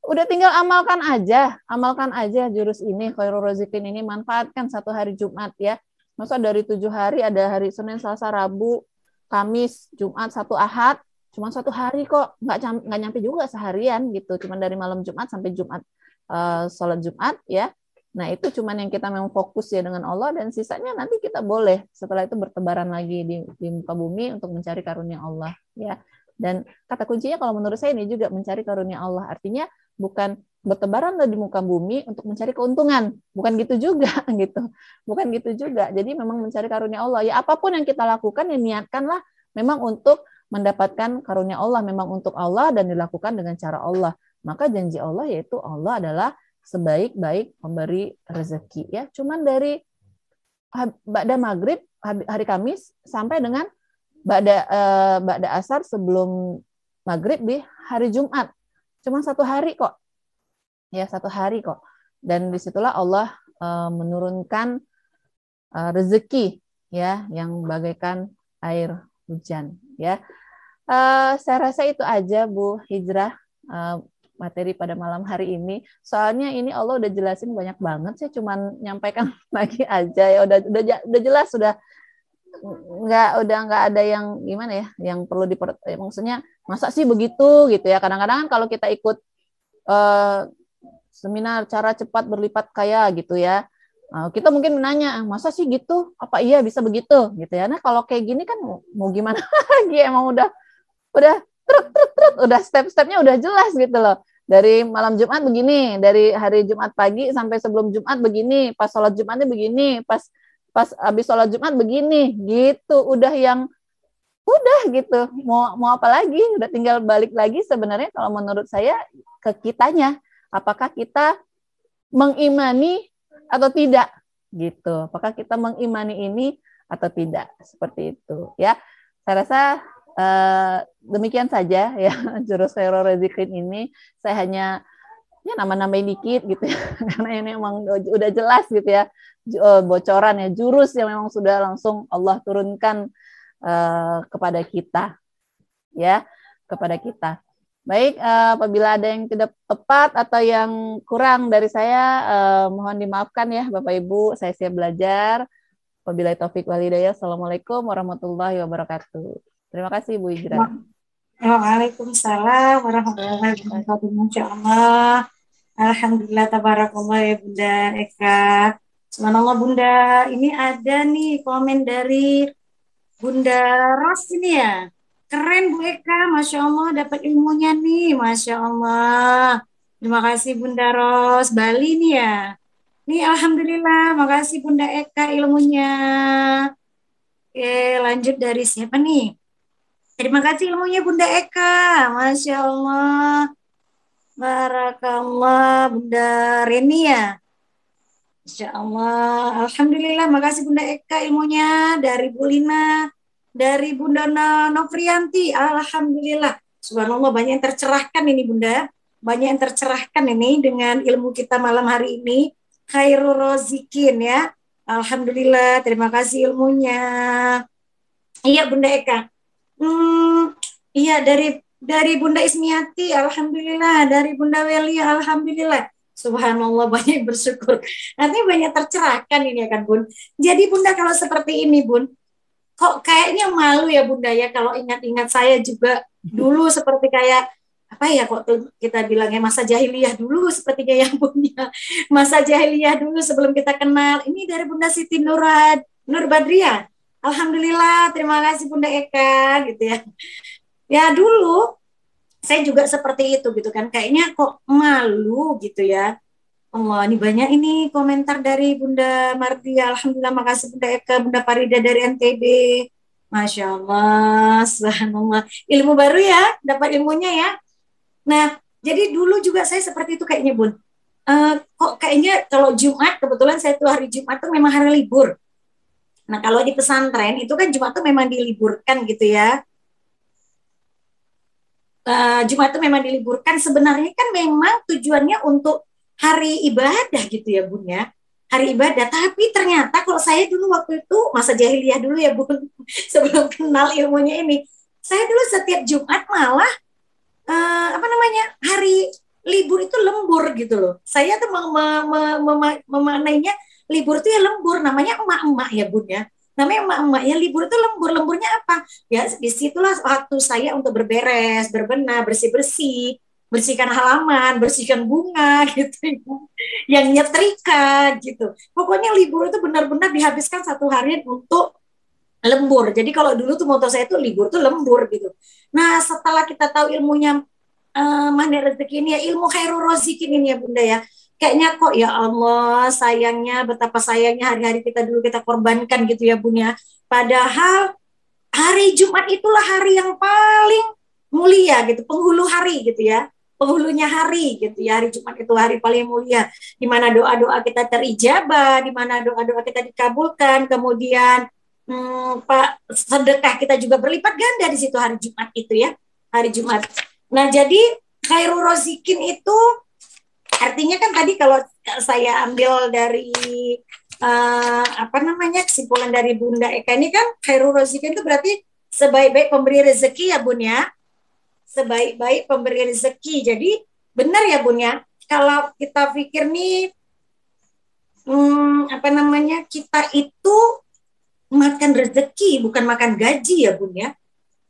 [SPEAKER 2] Udah tinggal amalkan aja jurus ini, khairul raziqin ini, manfaatkan satu hari Jumat ya. Masa dari 7 hari ada hari Senin, Selasa, Rabu, Kamis, Jumat, Sabtu, Ahad, cuma 1 hari kok, nggak nyampe juga seharian gitu, cuma dari malam Jumat sampai Jumat sholat Jumat ya. Nah itu cuman yang kita memang fokus ya dengan Allah, dan sisanya nanti kita boleh setelah itu bertebaran lagi di muka bumi untuk mencari karunia Allah ya. Dan kata kuncinya kalau menurut saya ini juga mencari karunia Allah, artinya bukan bertebaran di muka bumi untuk mencari keuntungan, bukan gitu juga gitu, bukan gitu juga. Jadi memang mencari karunia Allah ya, apapun yang kita lakukan ya niatkanlah memang untuk mendapatkan karunia Allah, memang untuk Allah dan dilakukan dengan cara Allah. Maka janji Allah yaitu Allah adalah sebaik-baik pemberi rezeki ya. Cuman dari ba'da maghrib hari Kamis sampai dengan ba'da asar sebelum maghrib di hari Jumat. Cuma 1 hari kok. Ya, 1 hari kok. Dan disitulah Allah menurunkan rezeki ya yang bagaikan air hujan ya. Saya rasa itu aja Bu Hijrah materi pada malam hari ini. Soalnya ini Allah udah jelasin banyak banget, saya cuman nyampaikan lagi aja ya, udah jelas, udah nggak ada yang gimana ya, yang perlu maksudnya masa sih begitu gitu ya. Kadang-kadang kan kalau kita ikut seminar cara cepat berlipat kaya gitu ya, kita mungkin menanya masa sih gitu, apa iya bisa begitu gitu ya. Nah kalau kayak gini kan mau gimana lagi, emang udah udah step-stepnya udah jelas gitu loh. Dari malam Jumat begini, dari hari Jumat pagi sampai sebelum Jumat begini, pas sholat Jumatnya begini, pas habis sholat Jumat begini, gitu. Udah gitu. Mau apa lagi? Udah tinggal balik lagi sebenarnya kalau menurut saya ke kitanya. Apakah kita mengimani atau tidak? Gitu. Apakah kita mengimani ini atau tidak? Seperti itu ya. Saya rasa demikian saja ya jurus khairul raziqin ini. Saya hanya ya nama-namain dikit gitu ya karena ini emang udah jelas gitu ya, bocoran ya, jurus yang memang sudah langsung Allah turunkan kepada kita ya, kepada kita. Baik, apabila ada yang tidak tepat atau yang kurang dari saya, mohon dimaafkan ya Bapak Ibu, saya siap belajar. Wabillahi taufik wal hidayah. Assalamualaikum warahmatullahi wabarakatuh. Terima kasih Bu Hijrah.
[SPEAKER 1] Waalaikumsalam warahmatullahi wabarakatuh. Masya Allah. Alhamdulillah, tabarakallah ya Bunda Eka. Subhanallah Bunda. Ini ada nih komen dari Bunda Ros ini ya. Keren Bu Eka, Masya Allah dapat ilmunya nih. Masya Allah. Terima kasih Bunda Ros. Bali nih ya. Nih Alhamdulillah. Makasih Bunda Eka ilmunya. Oke, lanjut dari siapa nih? Terima kasih ilmunya Bunda Eka. Masya Allah. Barakallah Bunda Reni ya. Masya Allah. Alhamdulillah. Makasih Bunda Eka ilmunya. Dari Bu Lina. Dari Bunda Novrianti. Alhamdulillah. Subhanallah banyak yang tercerahkan ini Bunda. Banyak yang tercerahkan ini dengan ilmu kita malam hari ini. Khairul raziqin ya. Alhamdulillah. Terima kasih ilmunya. Iya Bunda Eka. Iya dari Bunda Ismiati, alhamdulillah. Dari Bunda Welia, alhamdulillah. Subhanallah, banyak yang bersyukur. Nanti banyak tercerahkan ini ya kan Bun. Jadi Bunda kalau seperti ini Bun, kok kayaknya malu ya Bunda ya kalau ingat-ingat saya juga dulu seperti kayak apa ya kok tuh kita bilangnya masa jahiliyah dulu sepertinya ya Bunda. Masa jahiliyah dulu sebelum kita kenal. Ini dari Bunda Siti Nur Badriah. Alhamdulillah, terima kasih Bunda Eka gitu ya. Ya dulu saya juga seperti itu gitu kan. Kayaknya kok malu gitu ya. Allah, ini banyak ini komentar dari Bunda Mardia. Alhamdulillah, makasih Bunda Eka, Bunda Farida dari NTB. Masya Allah, subhanallah. Ilmu baru ya, dapat ilmunya ya. Nah, jadi dulu juga saya seperti itu kayaknya Bun. Kok kayaknya kalau Jumat, kebetulan saya tuh hari Jumat tuh memang hari libur. Nah, kalau di pesantren itu kan Jumat tuh memang diliburkan gitu ya. Jumat itu memang diliburkan, sebenarnya kan memang tujuannya untuk hari ibadah gitu ya Bun ya, hari ibadah. Tapi ternyata kalau saya dulu waktu itu masa jahiliyah dulu ya Bun, sebelum kenal ilmunya ini, saya dulu setiap Jumat malah apa namanya, hari libur itu lembur gitu loh. Saya tuh memaknainya libur itu ya lembur, namanya emak-emak ya Bun ya, namanya emak-emak ya, libur itu lembur. Lemburnya apa ya, disitulah waktu saya untuk berberes, berbenah, bersih-bersih, bersihkan halaman, bersihkan bunga gitu ya, yang nyetrika gitu. Pokoknya libur itu benar-benar dihabiskan satu hari untuk lembur. Jadi kalau dulu tuh moto saya tuh libur tuh lembur gitu. Nah setelah kita tahu ilmunya mana rezeki ini ya, ilmu khairul rozikin ini ya Bunda ya, kayaknya kok ya Allah sayangnya, betapa sayangnya hari-hari kita dulu kita korbankan gitu ya Bunda. Padahal hari Jumat itulah hari yang paling mulia gitu, penghulu hari gitu ya, penghulunya hari gitu ya, hari Jumat itu hari paling mulia, di mana doa-doa kita terijabah, di mana doa-doa kita dikabulkan, kemudian Pak, sedekah kita juga berlipat ganda di situ hari Jumat itu ya, hari Jumat. Nah jadi khairul rozikin itu artinya kan tadi kalau saya ambil dari apa namanya kesimpulan dari Bunda Eka ini kan, khairul rozikin itu berarti sebaik-baik pemberi rezeki ya Bun ya, sebaik-baik pemberi rezeki. Jadi benar ya Bun ya, kalau kita pikir nih apa namanya, kita itu makan rezeki bukan makan gaji ya Bun ya.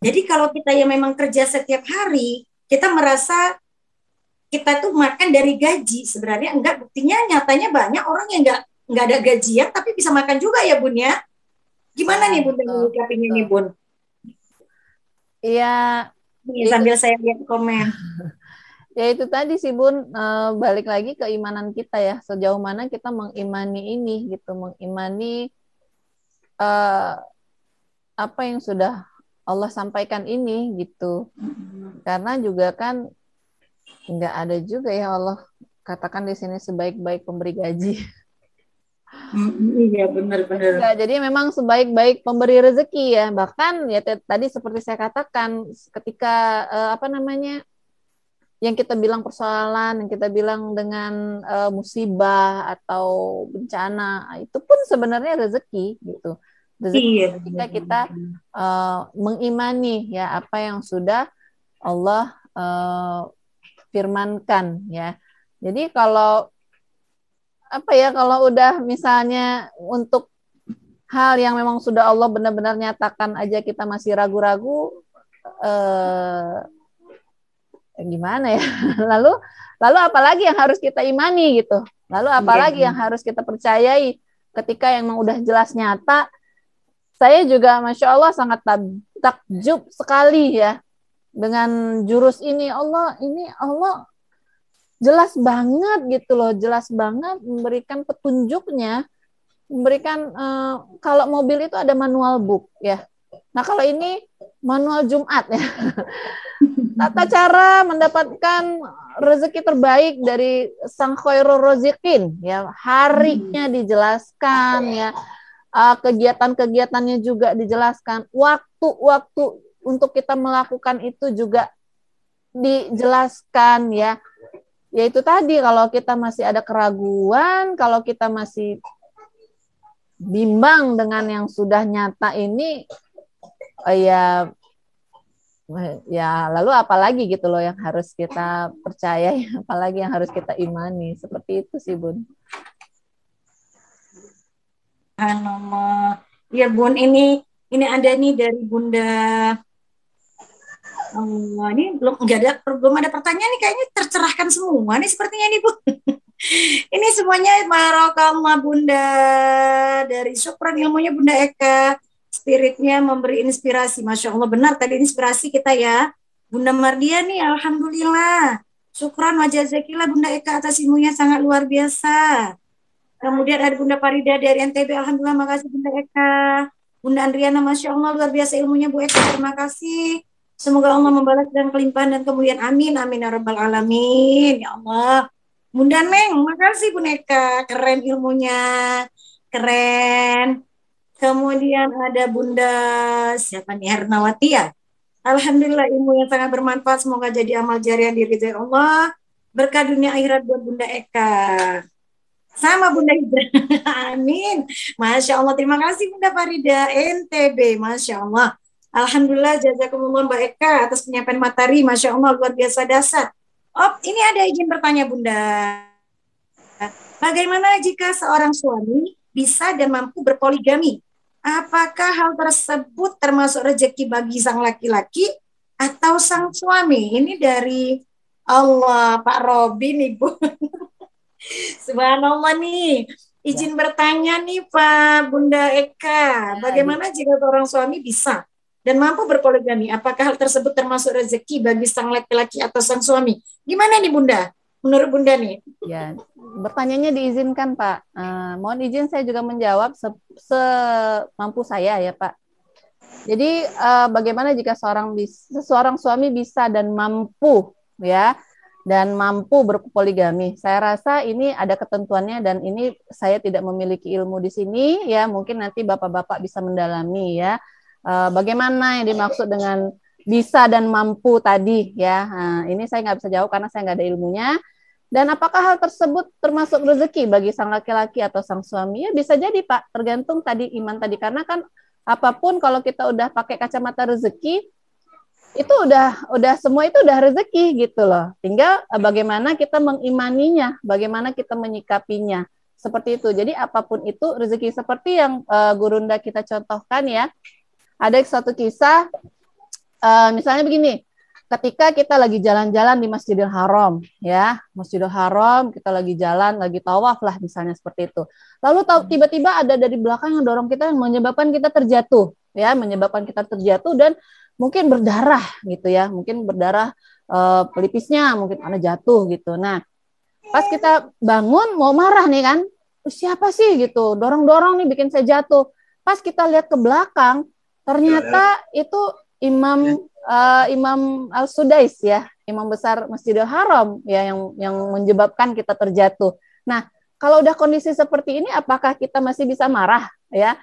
[SPEAKER 1] Jadi kalau kita yang memang kerja setiap hari, kita merasa kita tuh makan dari gaji, sebenarnya enggak. Buktinya nyatanya banyak orang yang enggak ada gajian tapi bisa makan juga ya Bun ya. Gimana nih Bun menyikapinya nih Bun?
[SPEAKER 2] Iya.
[SPEAKER 1] Sambil saya lihat komen.
[SPEAKER 2] Ya itu tadi sih Bun, balik lagi ke imanan kita ya, sejauh mana kita mengimani ini gitu, mengimani apa yang sudah Allah sampaikan ini gitu. Karena juga kan nggak ada juga ya Allah katakan di sini sebaik-baik pemberi gaji.
[SPEAKER 1] Iya benar-benar.
[SPEAKER 2] Jadi memang sebaik-baik pemberi rezeki ya. Bahkan ya tadi seperti saya katakan, ketika apa namanya, yang kita bilang persoalan, yang kita bilang dengan musibah atau bencana, itu pun sebenarnya rezeki gitu. Rezeki
[SPEAKER 1] iya,
[SPEAKER 2] ketika kita mengimani ya apa yang sudah Allah firmankan ya. Jadi kalau apa ya, kalau udah misalnya untuk hal yang memang sudah Allah benar-benar nyatakan aja kita masih ragu-ragu, gimana ya? Lalu apalagi yang harus kita imani gitu? Lalu apalagi yang harus kita percayai ketika yang memang udah jelas nyata? Saya juga Masya Allah sangat takjub sekali ya dengan jurus ini. Allah jelas banget gitu loh, jelas banget memberikan petunjuknya, memberikan kalau mobil itu ada manual book ya. Nah kalau ini manual Jumat ya. Tata cara mendapatkan rezeki terbaik dari Sang Khairul Rozikin ya, harinya dijelaskan ya, kegiatan-kegiatannya juga dijelaskan, waktu-waktu untuk kita melakukan itu juga dijelaskan ya. Yaitu tadi, kalau kita masih ada keraguan, kalau kita masih bimbang dengan yang sudah nyata ini, ya Ya, lalu apalagi gitu loh yang harus kita percayai, apalagi yang harus kita imani. Seperti itu sih, Bun.
[SPEAKER 1] Subhanallah. Ya Bun, ini ada nih dari Bunda. Ini belum ada pertanyaan nih, kayaknya tercerahkan semua nih sepertinya nih Bun. Ini semuanya barokallah Bunda, dari syukran ilmunya Bunda Eka, spiritnya memberi inspirasi. Masya Allah, benar tadi inspirasi kita ya Bunda Mardia nih, alhamdulillah. Syukran wa jazakillah Bunda Eka atas ilmunya sangat luar biasa. Kemudian ada Bunda Farida dari NTB, alhamdulillah, makasih Bunda Eka. Bunda Andriana, Masya Allah, luar biasa ilmunya Bu Eka, terima kasih. Semoga Allah membalas dan kelimpahan dan kemudian amin, amin ya rabbal alamin, ya Allah. Bunda Neng, makasih Bunda Eka, keren ilmunya, keren. Kemudian ada Bunda, siapa nih, Hernawati ya. Alhamdulillah ilmu yang sangat bermanfaat, semoga jadi amal jariah diridhoi Allah. Berkah dunia akhirat buat Bunda Eka. Sama Bunda Hidra. Amin. Masya Allah. Terima kasih Bunda Farida NTB. Masya Allah. Alhamdulillah. Jazakumullah Mbak Eka atas penyampaian materi. Masya Allah. Luar biasa dasar. Oh, ini ada izin bertanya Bunda. Bagaimana jika seorang suami bisa dan mampu berpoligami? Apakah hal tersebut termasuk rezeki bagi sang laki-laki atau sang suami? Ini dari Allah, Pak Robi nih Bu. Subhanallah nih. Izin bertanya nih Pak Bunda Eka, bagaimana jika seorang suami bisa dan mampu berpoligami? Apakah hal tersebut termasuk rezeki bagi sang laki-laki atau sang suami? Gimana nih Bunda? Menurut Bunda nih?
[SPEAKER 2] Ya, bertanyanya diizinkan Pak. Mohon izin saya juga menjawab semampu saya ya Pak. Jadi bagaimana jika seorang suami bisa dan mampu ya, dan mampu berpoligami. Saya rasa ini ada ketentuannya dan ini saya tidak memiliki ilmu di sini ya, mungkin nanti Bapak-bapak bisa mendalami ya. Bagaimana yang dimaksud dengan bisa dan mampu tadi ya. Nah, ini saya nggak bisa jawab karena saya nggak ada ilmunya. Dan apakah hal tersebut termasuk rezeki bagi sang laki-laki atau sang suami? Ya bisa jadi Pak, tergantung tadi iman tadi, karena kan apapun kalau kita udah pakai kacamata rezeki itu udah semua itu udah rezeki gitu loh. Tinggal bagaimana kita mengimaninya, bagaimana kita menyikapinya. Seperti itu. Jadi apapun itu rezeki, seperti yang Gurunda kita contohkan ya. Ada suatu kisah misalnya begini. Ketika kita lagi jalan-jalan di Masjidil Haram ya, Masjidil Haram, kita lagi jalan, lagi tawaf lah misalnya seperti itu. Lalu tiba-tiba ada dari belakang yang dorong kita yang menyebabkan kita terjatuh ya, menyebabkan kita terjatuh dan mungkin berdarah gitu ya, mungkin berdarah pelipisnya, mungkin karena jatuh gitu. Nah, pas kita bangun mau marah nih kan, siapa sih gitu, dorong-dorong nih bikin saya jatuh. Pas kita lihat ke belakang, ternyata itu Imam Al-Sudais ya, imam besar Masjidil Haram ya, yang menyebabkan kita terjatuh. Nah, kalau udah kondisi seperti ini, apakah kita masih bisa marah ya?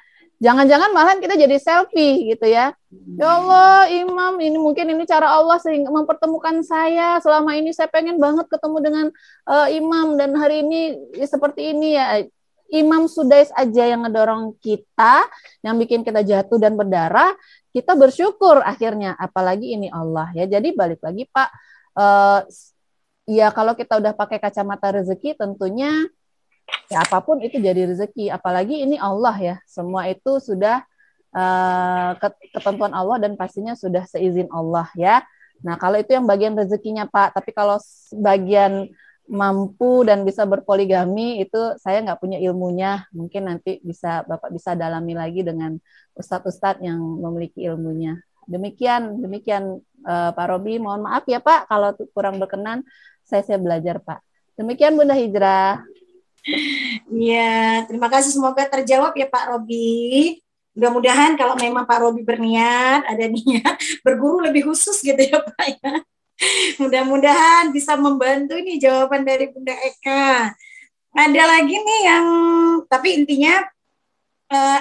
[SPEAKER 2] Jangan-jangan malahan kita jadi selfie gitu ya. Ya Allah, Imam, ini mungkin ini cara Allah sehingga mempertemukan saya. Selama ini saya pengen banget ketemu dengan Imam dan hari ini seperti ini ya. Imam Sudais aja yang ngedorong kita, yang bikin kita jatuh dan berdarah, kita bersyukur akhirnya. Apalagi ini Allah ya. Jadi balik lagi Pak, ya kalau kita udah pakai kacamata rezeki tentunya ya apapun itu jadi rezeki, apalagi ini Allah ya, semua itu sudah ketentuan Allah dan pastinya sudah seizin Allah ya. Nah kalau itu yang bagian rezekinya Pak, tapi kalau bagian mampu dan bisa berpoligami itu saya nggak punya ilmunya, mungkin nanti Bapak bisa dalami lagi dengan ustadz-ustadz yang memiliki ilmunya. Demikian Pak Robi, mohon maaf ya Pak kalau kurang berkenan, saya belajar Pak. Demikian Bunda Hijrah.
[SPEAKER 1] Iya, terima kasih, semoga terjawab ya Pak Robi. Mudah-mudahan kalau memang Pak Robi berniat, ada niat berguru lebih khusus gitu ya Pak ya. Mudah-mudahan bisa membantu ini jawaban dari Bunda Eka. Ada lagi nih yang, tapi intinya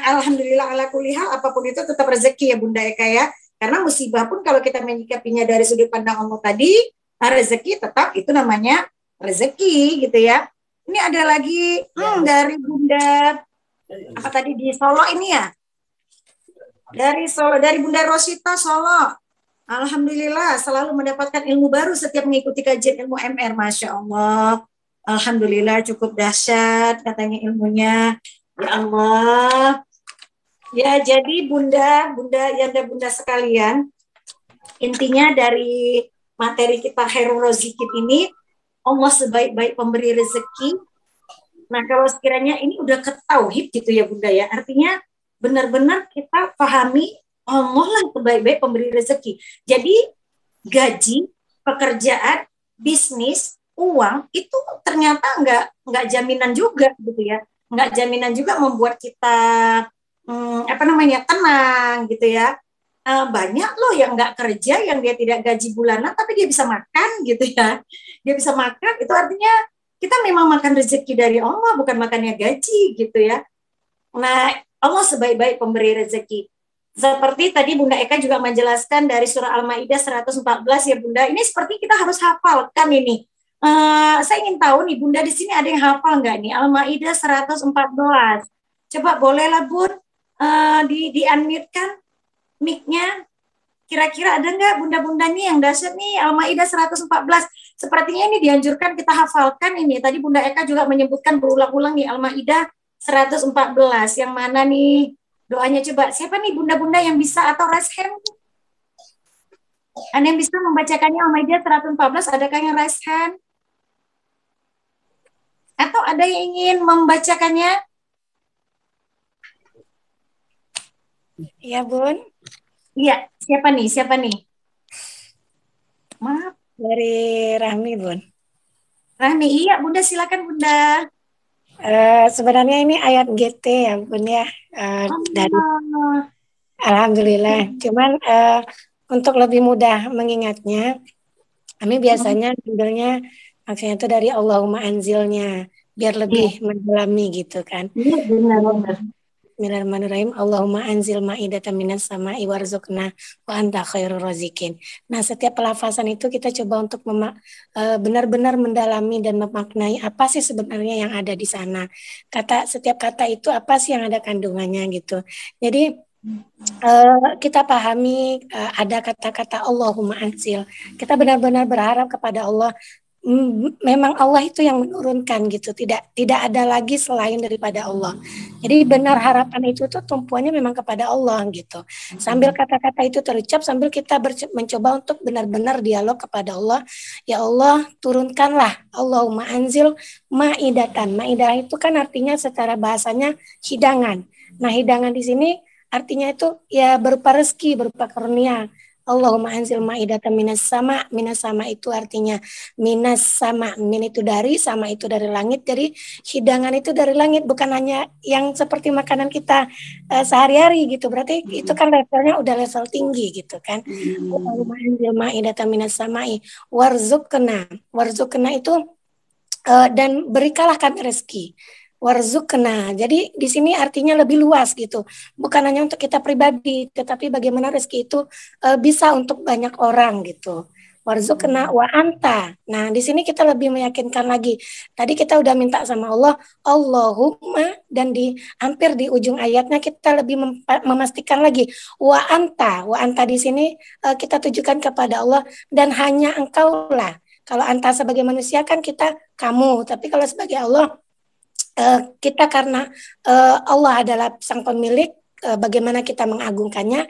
[SPEAKER 1] alhamdulillah ala kulli hal, apapun itu tetap rezeki ya Bunda Eka ya. Karena musibah pun kalau kita menyikapinya dari sudut pandang Allah tadi, rezeki tetap itu namanya rezeki gitu ya. Ini ada lagi dari Bunda apa tadi di Solo ini ya. Dari Solo, dari Bunda Rosita Solo. Alhamdulillah selalu mendapatkan ilmu baru setiap mengikuti kajian ilmu MR. Masya Allah. Alhamdulillah cukup dahsyat katanya ilmunya. Ya Allah. Ya jadi bunda Yanda bunda sekalian, intinya dari materi kita Khairul Razikin ini, Allah sebaik-baik pemberi rezeki. Nah kalau sekiranya ini udah ke tauhid gitu ya bunda ya, artinya benar-benar kita pahami Allah lah sebaik-baik pemberi rezeki. Jadi gaji, pekerjaan, bisnis, uang itu ternyata nggak jaminan juga gitu ya, nggak jaminan juga membuat kita tenang gitu ya. Banyak loh yang nggak kerja, yang dia tidak gaji bulanan, tapi dia bisa makan gitu ya. Dia bisa makan, itu artinya kita memang makan rezeki dari Allah, bukan makannya gaji gitu ya. Nah, Allah sebaik-baik pemberi rezeki. Seperti tadi Bunda Eka juga menjelaskan dari surah Al-Maidah 114 ya Bunda. Ini seperti kita harus hafalkan ini. Saya ingin tahu nih Bunda di sini ada yang hafal nggak nih Al-Maidah 114? Coba bolehlah Bun di-unmute kan mic-nya. Kira-kira ada nggak bunda-bunda nih yang dahsyat nih Al-Maidah 114? Sepertinya ini dianjurkan kita hafalkan ini. Tadi Bunda Eka juga menyebutkan berulang-ulang nih Al-Maidah 114. Yang mana nih doanya coba? Siapa nih bunda-bunda yang bisa atau raise hand? Ada yang bisa membacakannya Al-Maidah 114? Adakah yang raise hand? Atau ada yang ingin membacakannya?
[SPEAKER 4] Iya, Bun.
[SPEAKER 1] Iya, siapa nih? Siapa nih? Maaf.
[SPEAKER 4] Dari Rahmi, Bun.
[SPEAKER 1] Rahmi, iya Bunda silakan Bunda.
[SPEAKER 4] Sebenarnya ini ayat GT ya, Bun ya. Dari Alhamdulillah. Cuman untuk lebih mudah mengingatnya, kami biasanya ambilnya maksudnya itu dari Allahumma anzilnya, biar lebih mendalami gitu kan.
[SPEAKER 1] Iya, benar-benar.
[SPEAKER 4] Bismillahirrahmanirrahim. Allahumma anzil ma'idatan minas sama'i warzuqna wa anta khairur razikin. Nah, setiap pelafasan itu kita coba untuk benar-benar mendalami dan memaknai apa sih sebenarnya yang ada di sana. Setiap kata itu apa sih yang ada kandungannya gitu. Jadi kita pahami ada kata-kata Allahumma anzil. Kita benar-benar berharap kepada Allah. Memang Allah itu yang menurunkan gitu, tidak ada lagi selain daripada Allah. Jadi benar harapan itu tuh tumpuannya memang kepada Allah gitu. Sambil kata-kata itu terucap, sambil kita mencoba untuk benar-benar dialog kepada Allah. Ya Allah, turunkanlah Allahumma anzil ma'idatan. Ma'idah itu kan artinya secara bahasanya hidangan. Nah, hidangan di sini artinya itu ya berupa rezeki, berupa karunia. Allahumma anzil ma'idatan minas sama. Minas sama itu artinya minas sama. Min itu dari, sama itu dari langit. Jadi hidangan itu dari langit, bukan hanya yang seperti makanan kita sehari-hari gitu. Berarti itu kan levelnya udah level tinggi gitu kan. Allahumma anzil ma'idatan minas sama'i warzuqna. Warzuqna itu dan berikanlah kami rezeki. Warzukna. Jadi di sini artinya lebih luas gitu. Bukan hanya untuk kita pribadi, tetapi bagaimana rezeki itu bisa untuk banyak orang gitu. Warzukna wa anta. Nah, di sini kita lebih meyakinkan lagi. Tadi kita udah minta sama Allah, Allahumma, dan hampir di ujung ayatnya kita lebih memastikan lagi wa anta. Wa anta di sini kita tujukan kepada Allah dan hanya Engkau lah. Kalau anta sebagai manusia kan kita kamu, tapi kalau sebagai Allah kita karena Allah adalah sang pemilik, bagaimana kita mengagungkannya.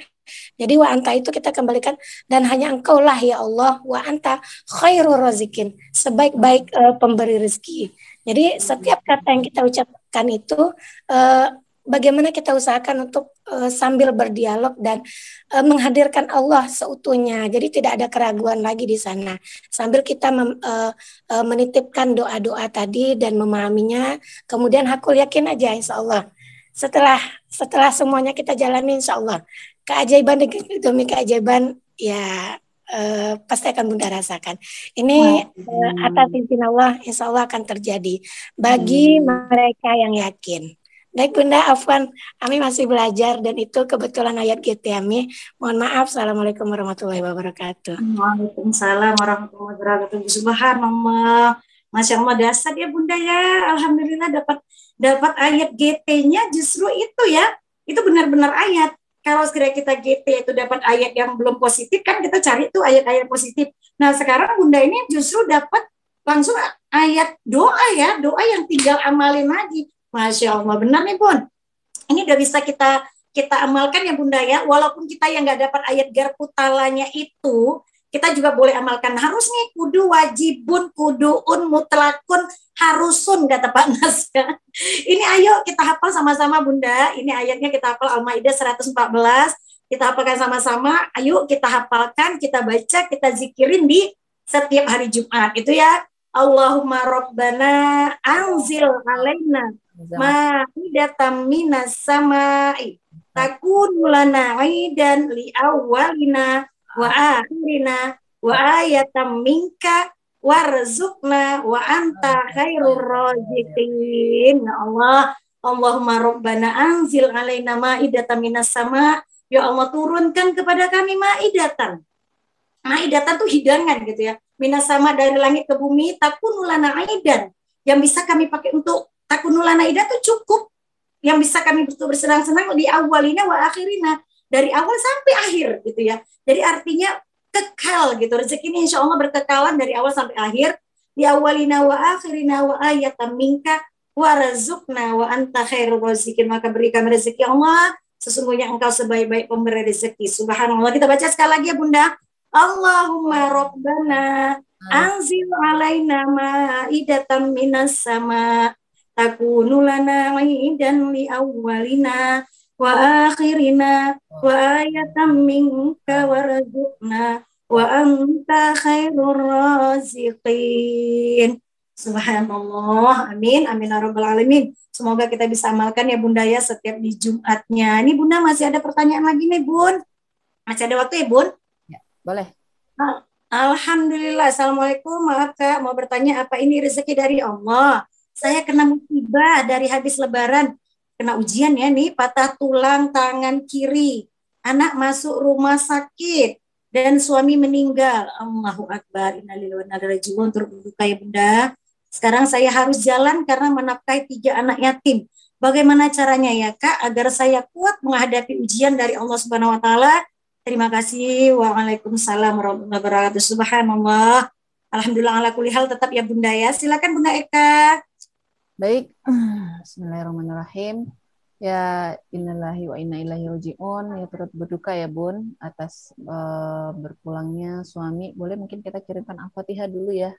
[SPEAKER 4] Jadi wa anta itu kita kembalikan dan hanya Engkau lah ya Allah, wa anta khairur razikin, sebaik-baik pemberi rezeki. Jadi setiap kata yang kita ucapkan itu bagaimana kita usahakan untuk sambil berdialog dan menghadirkan Allah seutuhnya. Jadi tidak ada keraguan lagi di sana. Sambil kita menitipkan doa-doa tadi dan memahaminya, kemudian hakul yakin aja insya Allah. Setelah semuanya kita jalani insya Allah, keajaiban demi keajaiban ya pasti akan Bunda rasakan. Ini atas izin Allah insya Allah akan terjadi bagi mereka yang yakin. Baik Bunda, afwan, Ami masih belajar dan itu kebetulan ayat GT Ami. Mohon maaf. Assalamualaikum warahmatullahi wabarakatuh.
[SPEAKER 1] Waalaikumsalam warahmatullahi wabarakatuh. Subhanallah. Masya Allah, dasar ya Bunda ya. Alhamdulillah dapat ayat GT-nya justru itu ya. Itu benar-benar ayat. kalau segera kita GT itu dapat ayat yang belum positif, kan kita cari tuh ayat-ayat positif. Nah sekarang Bunda ini justru dapat langsung ayat doa ya, doa yang tinggal amalin lagi. Masya Allah, benar nih Bun. Ini udah bisa kita amalkan ya Bunda ya, walaupun kita yang nggak dapat ayat garputalanya itu, kita juga boleh amalkan. Harus nih, kudu, wajibun, kuduun, mutlakun, harusun, kata Pak Nas. Ini ayo kita hafal sama-sama Bunda. Ini ayatnya kita hafal Al-Maidah 114. Kita hafalkan sama-sama. Ayo kita hafalkan, kita baca, kita zikirin di setiap hari Jumat. Itu ya. Allahumma rabbana anzil alaina ma'idatan minas sama'i takunu lana aidan li awwalina wa akhirina wa ayatam minka warzuqna wa anta khairur raziqin. Ya Allah, Allahumma rabbana anzil alaina ma'idatan minas sama. Ya Allah, turunkan kepada kami ma'idatan. Ma'idatan tuh hidangan gitu ya. Minas sama, dari langit ke bumi, takunulana aidan. Yang bisa kami pakai untuk takunulana aidan tuh cukup. Yang bisa kami bersenang-senang di awalina wa akhirina. Dari awal sampai akhir gitu ya. Jadi artinya kekal gitu. Rezeki ini insya Allah berkekalan dari awal sampai akhir. Di awalina wa akhirina wa ayatam minka wa razukna wa anta khairur razikin. Maka berikan rezeki Allah. Sesungguhnya engkau sebaik-baik pemberi rezeki. Subhanallah. Kita baca sekali lagi ya Bunda. Allahumma rabbana anzil alaina ma'idatan minas sama takunu lana aidan li awwalina wa akhirina wa ayatan minka warzuqna wa anta khairur raziqin. Subhanallah, amin, amin ya rabbal alamin. Semoga kita bisa amalkan ya Bunda ya setiap di Jumatnya. Ini Bunda masih ada pertanyaan lagi nih Bun? Masih ada waktu ya Bun?
[SPEAKER 2] Boleh.
[SPEAKER 1] Alhamdulillah. Assalamualaikum. Maaf Kak, mau bertanya apa ini rezeki dari Allah? Saya kena musibah dari habis lebaran. Kena ujian ya nih, patah tulang tangan kiri. Anak masuk rumah sakit dan suami meninggal. Allahu Akbar. Innalillahi wa inna ilaihi raji'un. Turut berduka ya Bunda. Sekarang saya harus jalan karena menafkahi 3 anak yatim. Bagaimana caranya ya Kak agar saya kuat menghadapi ujian dari Allah Subhanahu wa taala? Terima kasih. Waalaikumsalam warahmatullahi wabarakatuh. Subhanallah. Alhamdulillah ala kulli hal tetap ya Bunda ya. Silakan Bunda Eka.
[SPEAKER 2] Baik. Bismillahirrahmanirrahim. Ya innalillahi wa inna ilaihi raji'un. Ya turut berduka ya Bun atas berpulangnya suami. Boleh mungkin kita kirimkan Al-Fatihah dulu ya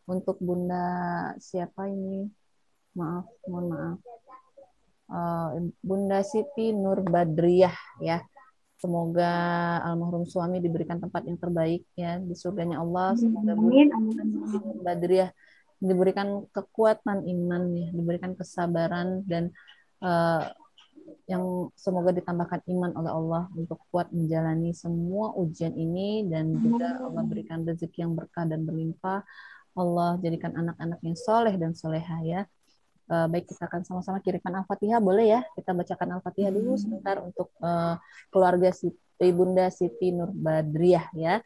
[SPEAKER 2] untuk Bunda siapa ini? Maaf, mohon maaf. Bunda Siti Nur Badriyah ya. Semoga almarhum suami diberikan tempat yang terbaik ya di surganya Allah. Semoga Bunda Siti Nur Badriyah diberikan kekuatan iman ya, diberikan kesabaran dan yang semoga ditambahkan iman oleh Allah untuk kuat menjalani semua ujian ini dan juga Allah berikan rezeki yang berkah dan berlimpah. Allah jadikan anak-anak yang soleh dan soleha ya. Baik, kita akan sama-sama kirimkan Al-Fatihah, boleh ya? Kita bacakan Al-Fatihah dulu sebentar untuk keluarga Bunda Siti Nur Badriyah ya.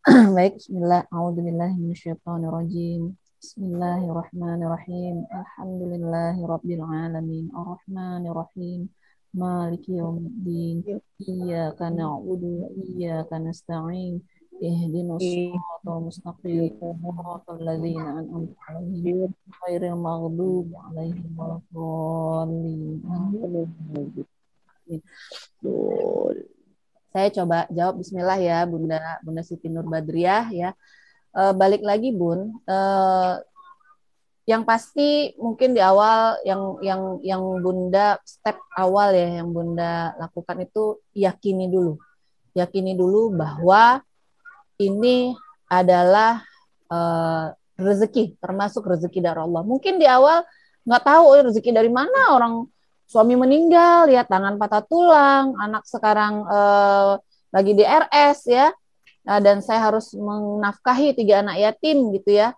[SPEAKER 2] Baik, bismillah. A'udzubillahiminasyaitonirrajim. Bismillahirrahmanirrahim. Alhamdulillahirabbil alamin. Arrahmanirrahim. Maliki yaumiddin. Iyyaka na'budu wa iyyaka nasta'in. Ihdinas siratal mustaqim. Siratal ladzina an'amta 'alaihim ghairil maghdubi 'alaihim waladdallin. Saya coba jawab bismillah ya Bunda Siti Nur Badriyah ya. Balik lagi Bun. Yang pasti mungkin di awal yang Bunda step awal ya yang Bunda lakukan itu yakini dulu bahwa ini adalah rezeki, termasuk rezeki dari Allah. Mungkin di awal nggak tahu rezeki dari mana, orang suami meninggal, ya tangan patah tulang, anak sekarang lagi di RS ya, dan saya harus menafkahi 3 anak yatim gitu ya.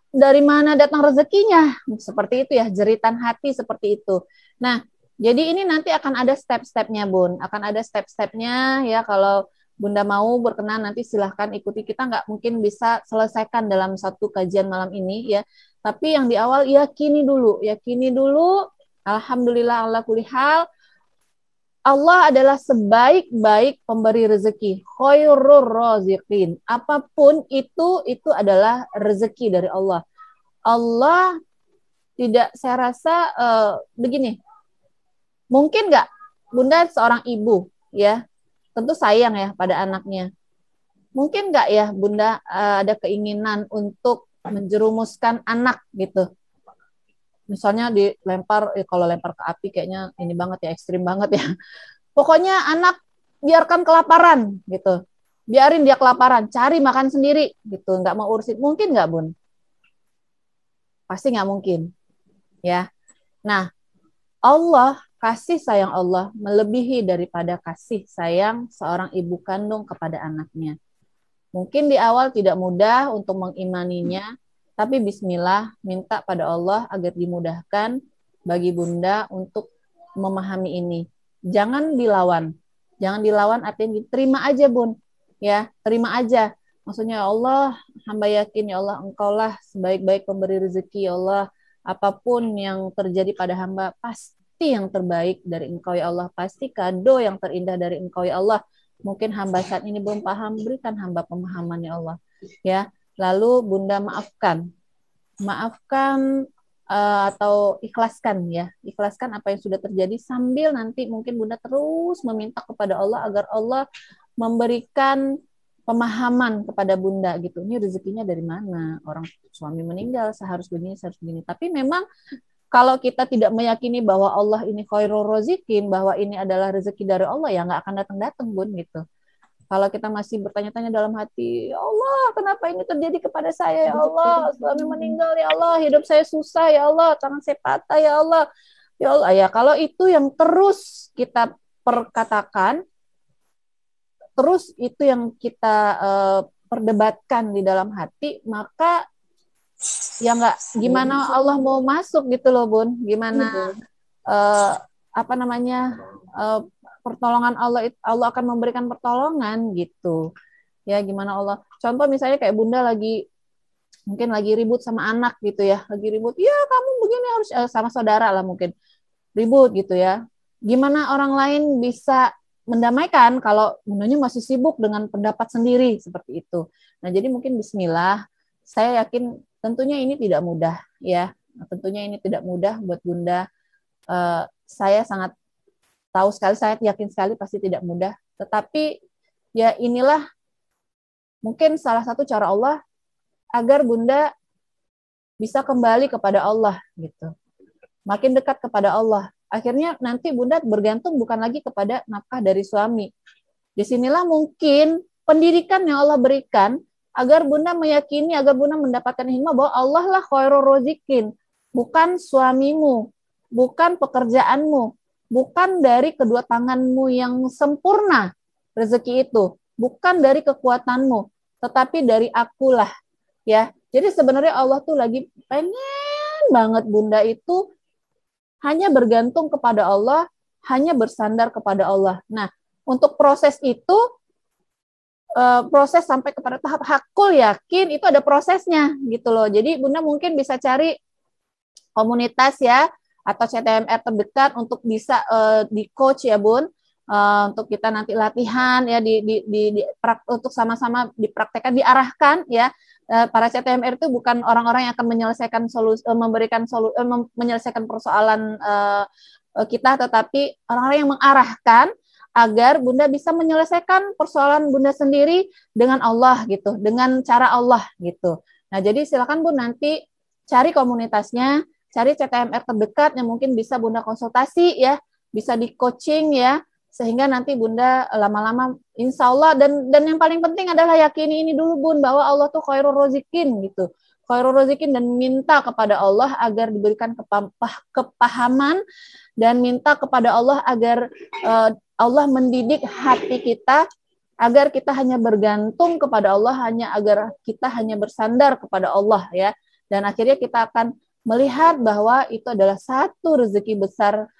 [SPEAKER 2] Dari mana datang rezekinya? Seperti itu ya, jeritan hati seperti itu. Nah, jadi ini nanti akan ada step-stepnya Bun, akan ada step-stepnya ya. Kalau Bunda mau berkenan nanti silahkan ikuti. Kita nggak mungkin bisa selesaikan dalam satu kajian malam ini ya. Tapi yang di awal yakini dulu. Alhamdulillah ala kulli hal. Allah adalah sebaik-baik pemberi rezeki, khairur raziqin. Apapun itu adalah rezeki dari Allah. Allah tidak, saya rasa begini, mungkin nggak Bunda seorang ibu ya, tentu sayang ya pada anaknya. Mungkin nggak ya Bunda ada keinginan untuk menjerumuskan anak gitu. Misalnya dilempar, kalau lempar ke api kayaknya ini banget ya, ekstrim banget ya. Pokoknya anak biarkan kelaparan gitu. Biarin dia kelaparan, cari makan sendiri gitu, nggak mau urusin. Mungkin nggak Bun? Pasti nggak mungkin ya. Nah, Allah, kasih sayang Allah melebihi daripada kasih sayang seorang ibu kandung kepada anaknya. Mungkin di awal tidak mudah untuk mengimaninya, tapi bismillah, minta pada Allah agar dimudahkan bagi Bunda untuk memahami ini. Jangan dilawan. Jangan dilawan artinya terima aja Bun. Ya, terima aja. Maksudnya ya Allah, hamba yakin ya Allah, Engkaulah sebaik-baik pemberi rezeki ya Allah. Apapun yang terjadi pada hamba, pasti yang terbaik dari Engkau ya Allah. Pasti kado yang terindah dari Engkau ya Allah. Mungkin hamba saat ini belum paham, berikan hamba pemahaman ya Allah. Ya, lalu Bunda maafkan atau ikhlaskan ya, ikhlaskan apa yang sudah terjadi sambil nanti mungkin Bunda terus meminta kepada Allah agar Allah memberikan pemahaman kepada Bunda gitu. Ini rezekinya dari mana? Orang suami meninggal, seharus begini, seharus begini. Tapi memang kalau kita tidak meyakini bahwa Allah ini khairul rozikin, bahwa ini adalah rezeki dari Allah, ya nggak akan datang-datang Bun gitu. Kalau kita masih bertanya-tanya dalam hati, ya Allah, kenapa ini terjadi kepada saya, ya Allah, suami meninggal, ya Allah, hidup saya susah, ya Allah, tangan saya patah, ya Allah, ya Allah. Ya, kalau itu yang terus kita perkatakan, terus itu yang kita perdebatkan di dalam hati, maka ya nggak, gimana Allah mau masuk gitu loh Bun, gimana pertolongan Allah akan memberikan pertolongan gitu ya, gimana Allah, contoh misalnya kayak Bunda mungkin lagi ribut sama anak gitu ya, lagi ribut ya kamu begini harus sama saudara lah mungkin ribut gitu ya, gimana orang lain bisa mendamaikan kalau Bundanya masih sibuk dengan pendapat sendiri seperti itu. Nah jadi mungkin bismillah, saya yakin tentunya ini tidak mudah ya, tentunya ini tidak mudah buat Bunda. Saya sangat tahu sekali, saya yakin sekali pasti tidak mudah. Tetapi ya inilah mungkin salah satu cara Allah agar Bunda bisa kembali kepada Allah gitu. Makin dekat kepada Allah. Akhirnya nanti Bunda bergantung bukan lagi kepada nafkah dari suami. Disinilah mungkin pendidikan yang Allah berikan agar Bunda meyakini, agar Bunda mendapatkan hikmah bahwa Allah lah khairul rozikin, bukan suamimu, bukan pekerjaanmu, bukan dari kedua tanganmu yang sempurna rezeki itu, bukan dari kekuatanmu, tetapi dari akulah ya. Jadi sebenarnya Allah tuh lagi pengen banget Bunda itu hanya bergantung kepada Allah, hanya bersandar kepada Allah. Nah, untuk proses itu, proses sampai kepada tahap hakul yakin itu ada prosesnya gitu loh. Jadi Bunda mungkin bisa cari komunitas ya, atau CTMR terdekat untuk bisa di coach ya Bun, untuk kita nanti latihan ya untuk sama-sama dipraktekkan, diarahkan ya. Para CTMR itu bukan orang-orang yang akan menyelesaikan menyelesaikan persoalan kita, tetapi orang-orang yang mengarahkan agar Bunda bisa menyelesaikan persoalan Bunda sendiri dengan Allah gitu, dengan cara Allah gitu. Nah jadi silakan Bun nanti cari komunitasnya, cari CTMR terdekat yang mungkin bisa Bunda konsultasi ya, bisa di coaching ya, sehingga nanti Bunda lama-lama insya Allah, dan yang paling penting adalah yakini ini dulu Bun, bahwa Allah tuh khairul rozikin gitu, khairul rozikin, dan minta kepada Allah agar diberikan kepahaman, dan minta kepada Allah agar Allah mendidik hati kita agar kita hanya bergantung kepada Allah, agar kita hanya bersandar kepada Allah ya, dan akhirnya kita akan melihat bahwa itu adalah satu rezeki besar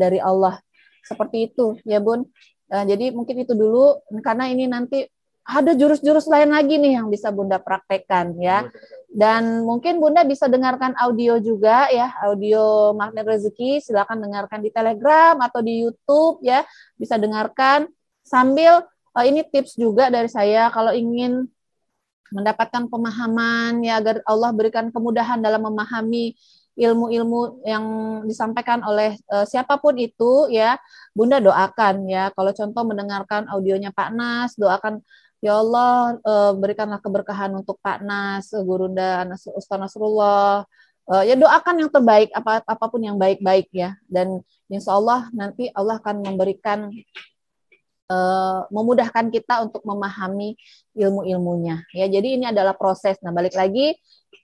[SPEAKER 2] dari Allah. Seperti itu ya Bun. Jadi mungkin itu dulu, karena ini nanti ada jurus-jurus lain lagi nih yang bisa Bunda praktekkan ya. Dan mungkin Bunda bisa dengarkan audio juga ya, audio Magnet Rezeki, silakan dengarkan di Telegram atau di YouTube ya, bisa dengarkan sambil ini tips juga dari saya kalau ingin mendapatkan pemahaman ya agar Allah berikan kemudahan dalam memahami ilmu-ilmu yang disampaikan oleh siapapun itu ya, Bunda doakan ya. Kalau contoh mendengarkan audionya Pak Nas, doakan ya Allah berikanlah keberkahan untuk Pak Nas, Gurunda Ustaz Nasrullah. Ya doakan yang terbaik, apapun yang baik-baik ya. Dan insya Allah nanti Allah akan memberikan memudahkan kita untuk memahami ilmu-ilmunya ya. Jadi ini adalah proses. Nah balik lagi,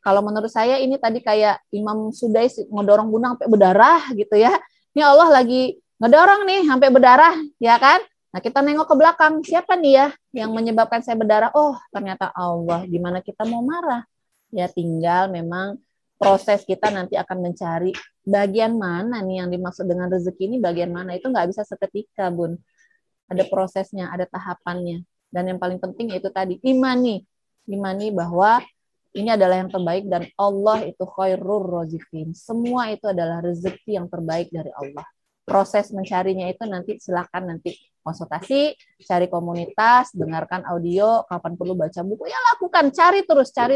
[SPEAKER 2] kalau menurut saya ini tadi kayak Imam Sudais ngedorong Bunda sampai berdarah gitu ya. Ini Allah lagi ngedorong nih sampai berdarah ya kan. Nah kita nengok ke belakang, siapa nih ya yang menyebabkan saya berdarah? Oh ternyata Allah. Gimana kita mau marah? Ya tinggal memang proses kita nanti akan mencari bagian mana nih yang dimaksud dengan rezeki ini, bagian mana. Itu nggak bisa seketika Bun. Ada prosesnya, ada tahapannya. Dan yang paling penting itu tadi, imani bahwa ini adalah yang terbaik dan Allah itu khairur raziqin. Semua itu adalah rezeki yang terbaik dari Allah. Proses mencarinya itu nanti silakan nanti konsultasi, cari komunitas, dengarkan audio, kapan perlu baca buku, ya lakukan, cari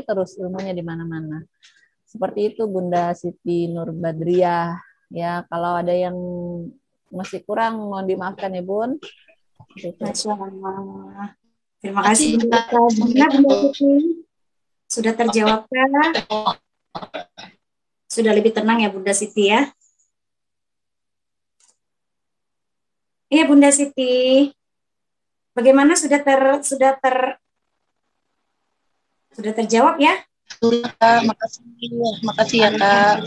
[SPEAKER 2] terus ilmunya di mana-mana. Seperti itu Bunda Siti Nur Badriah. Ya, kalau ada yang masih kurang mohon dimaafkan ya Bun.
[SPEAKER 1] Masya Allah. Terima kasih Bunda Siti. Sudah terjawabkan? Sudah lebih tenang ya Bunda Siti ya? Iya Bunda Siti. Bagaimana sudah terjawab ya?
[SPEAKER 3] Makasih ya Kak.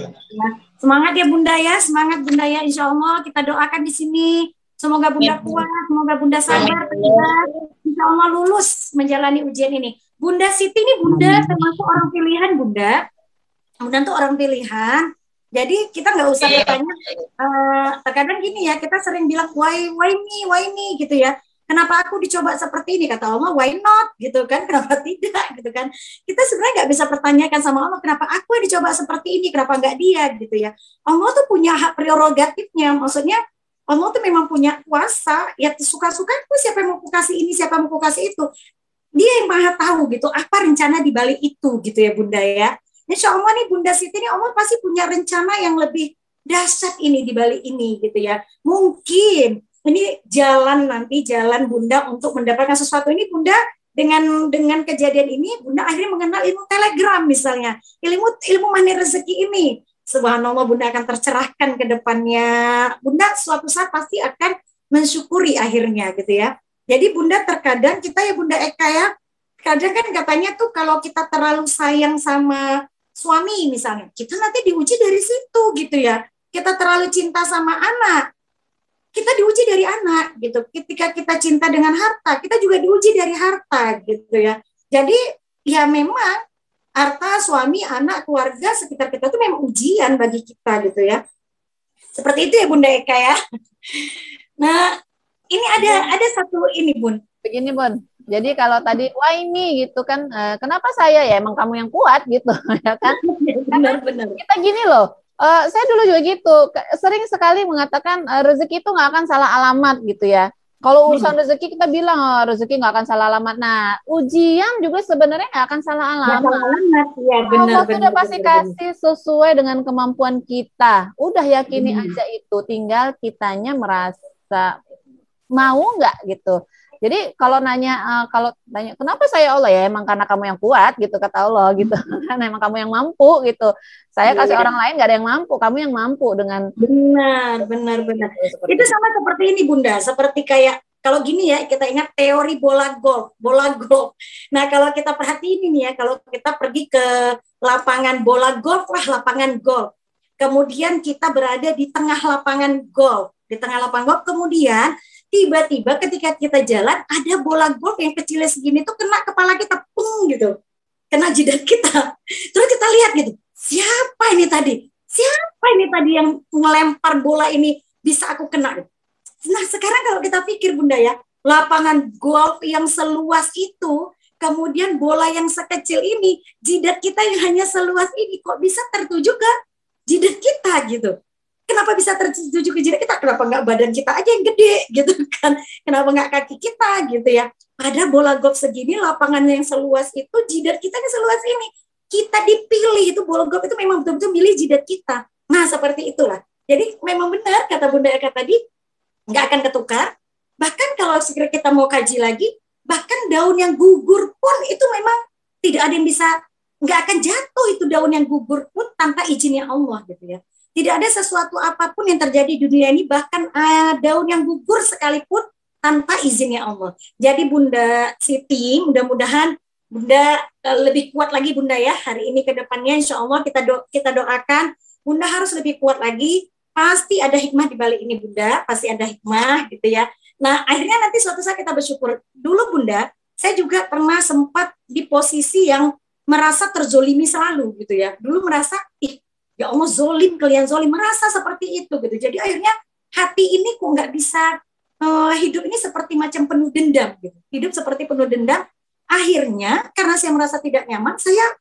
[SPEAKER 1] Semangat ya Bunda ya, semangat Bunda ya. Insya Allah kita doakan di sini. Semoga Bunda kuat, semoga Bunda sabar, insya Allah lulus menjalani ujian ini. Bunda Siti ini Bunda termasuk orang pilihan Bunda. Bunda tuh orang pilihan. Jadi kita nggak usah bertanya. Terkadang gini ya, kita sering bilang why me gitu ya. Kenapa aku dicoba seperti ini? Kata Allah, why not? Gitu kan? Kenapa tidak? Gitu kan? Kita sebenarnya nggak bisa pertanyakan sama Allah, kenapa aku yang dicoba seperti ini? Kenapa nggak dia? Gitu ya. Allah tuh punya hak prerogatifnya. Maksudnya Allah tuh memang punya kuasa. Ya suka-suka aku siapa yang mau kasih ini, siapa yang mau kasih itu. Dia yang maha tahu gitu. Apa rencana di balik itu gitu ya Bunda ya. Insya Allah nih Bunda Siti ini Allah pasti punya rencana yang lebih dahsyat ini di balik ini gitu ya. Mungkin ini jalan Bunda untuk mendapatkan sesuatu ini Bunda dengan kejadian ini Bunda akhirnya mengenal ilmu Telegram misalnya, ilmu Magnet Rezeki ini. Subhanallah Bunda akan tercerahkan ke depannya. Bunda suatu saat pasti akan mensyukuri akhirnya gitu ya. Jadi Bunda terkadang kita ya Bunda Eka ya, kadang kan katanya tuh kalau kita terlalu sayang sama suami misalnya, kita nanti diuji dari situ gitu ya. Kita terlalu cinta sama anak, kita diuji dari anak gitu. Ketika kita cinta dengan harta, kita juga diuji dari harta gitu ya. Jadi ya memang harta, suami, anak, keluarga sekitar kita itu memang ujian bagi kita gitu ya. Seperti itu ya Bunda Eka ya. Nah, ini ada satu ini Bun.
[SPEAKER 2] Begini Bun. Jadi kalau tadi wah ini gitu kan, kenapa saya ya emang kamu yang kuat gitu ya kan?
[SPEAKER 1] Benar-benar.
[SPEAKER 2] Kita gini loh. Saya dulu juga gitu, sering sekali mengatakan rezeki itu nggak akan salah alamat gitu ya. Kalau urusan rezeki kita bilang rezeki nggak akan salah alamat. Nah, ujian juga sebenarnya nggak akan salah alamat.
[SPEAKER 1] Ya, benar,
[SPEAKER 2] Allah sudah pasti kasih sesuai dengan kemampuan kita. Udah yakini aja itu, tinggal kitanya merasa mau nggak gitu. Jadi kalau tanya kenapa saya Allah ya emang karena kamu yang kuat gitu kata Allah gitu kan emang kamu yang mampu gitu. Saya kasih orang lain nggak ada yang mampu, kamu yang mampu dengan
[SPEAKER 1] benar. Itu sama seperti ini Bunda, seperti kayak kalau gini ya kita ingat teori bola golf. Nah kalau kita perhatiin ini ya, kalau kita pergi ke lapangan bola golf lapangan golf. Kemudian kita berada di tengah lapangan golf, kemudian tiba-tiba ketika kita jalan ada bola golf yang kecilnya segini tuh kena kepala kita, pung gitu, kena jidat kita. Terus kita lihat gitu, siapa ini tadi yang melempar bola ini bisa aku kena. Nah sekarang kalau kita pikir Bunda ya, lapangan golf yang seluas itu, kemudian bola yang sekecil ini, jidat kita yang hanya seluas ini, kok bisa tertuju ke jidat kita gitu. Kenapa bisa tertuju ke jidat kita? Kenapa nggak badan kita aja yang gede gitu kan? Kenapa nggak kaki kita gitu ya? Pada bola golf segini, lapangannya yang seluas itu, jidat kita yang seluas ini. Kita dipilih, itu bola golf itu memang betul-betul milih jidat kita. Nah, seperti itulah. Jadi memang benar kata Bunda Eka tadi, nggak akan ketukar. Bahkan kalau sekiranya kita mau kaji lagi, bahkan daun yang gugur pun itu memang tidak ada yang bisa, nggak akan jatuh itu daun yang gugur pun tanpa izinnya Allah gitu ya. Tidak ada sesuatu apapun yang terjadi di dunia ini, bahkan daun yang gugur sekalipun tanpa izinnya Allah. Jadi Bunda Siti, mudah-mudahan Bunda lebih kuat lagi Bunda ya hari ini ke depannya, insya Allah kita doakan Bunda harus lebih kuat lagi. Pasti ada hikmah di balik ini Bunda, pasti ada hikmah gitu ya. Nah akhirnya nanti suatu saat kita bersyukur. Dulu Bunda, saya juga pernah sempat di posisi yang merasa terzolimi selalu gitu ya. Dulu merasa, ya Allah zolim, kalian zolim, merasa seperti itu gitu. Jadi akhirnya hati ini kok nggak bisa, hidup ini seperti macam penuh dendam gitu. Hidup seperti penuh dendam. Akhirnya karena saya merasa tidak nyaman, saya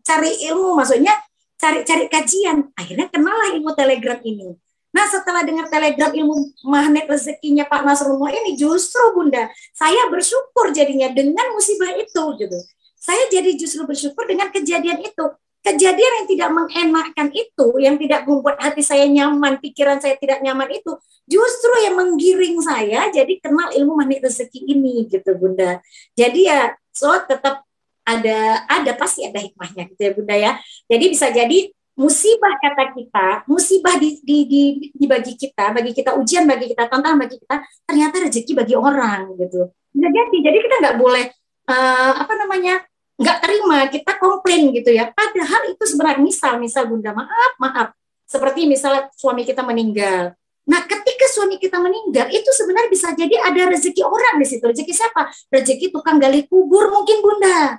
[SPEAKER 1] cari ilmu, maksudnya cari kajian. Akhirnya kenallah ilmu Telegram ini. Nah setelah dengar Telegram ilmu magnet rezekinya Pak Nasrullah ini, justru Bunda, saya bersyukur jadinya dengan musibah itu gitu. Saya jadi justru bersyukur dengan kejadian itu. Kejadian yang tidak mengenakkan itu, yang tidak membuat hati saya nyaman, pikiran saya tidak nyaman itu, justru yang menggiring saya jadi kenal ilmu magnet rezeki ini gitu Bunda. Jadi ya tetap ada pasti ada hikmahnya gitu ya Bunda ya. Jadi bisa jadi musibah kata kita, musibah bagi kita, ujian bagi kita, tantangan bagi kita, ternyata rezeki bagi orang gitu. Jadi kita nggak boleh nggak terima, kita komplain gitu ya. Padahal itu sebenarnya misal Bunda, maaf, seperti misalnya suami kita meninggal. Nah, ketika suami kita meninggal, itu sebenarnya bisa jadi ada rezeki orang di situ. Rezeki siapa? Rezeki tukang gali kubur mungkin Bunda.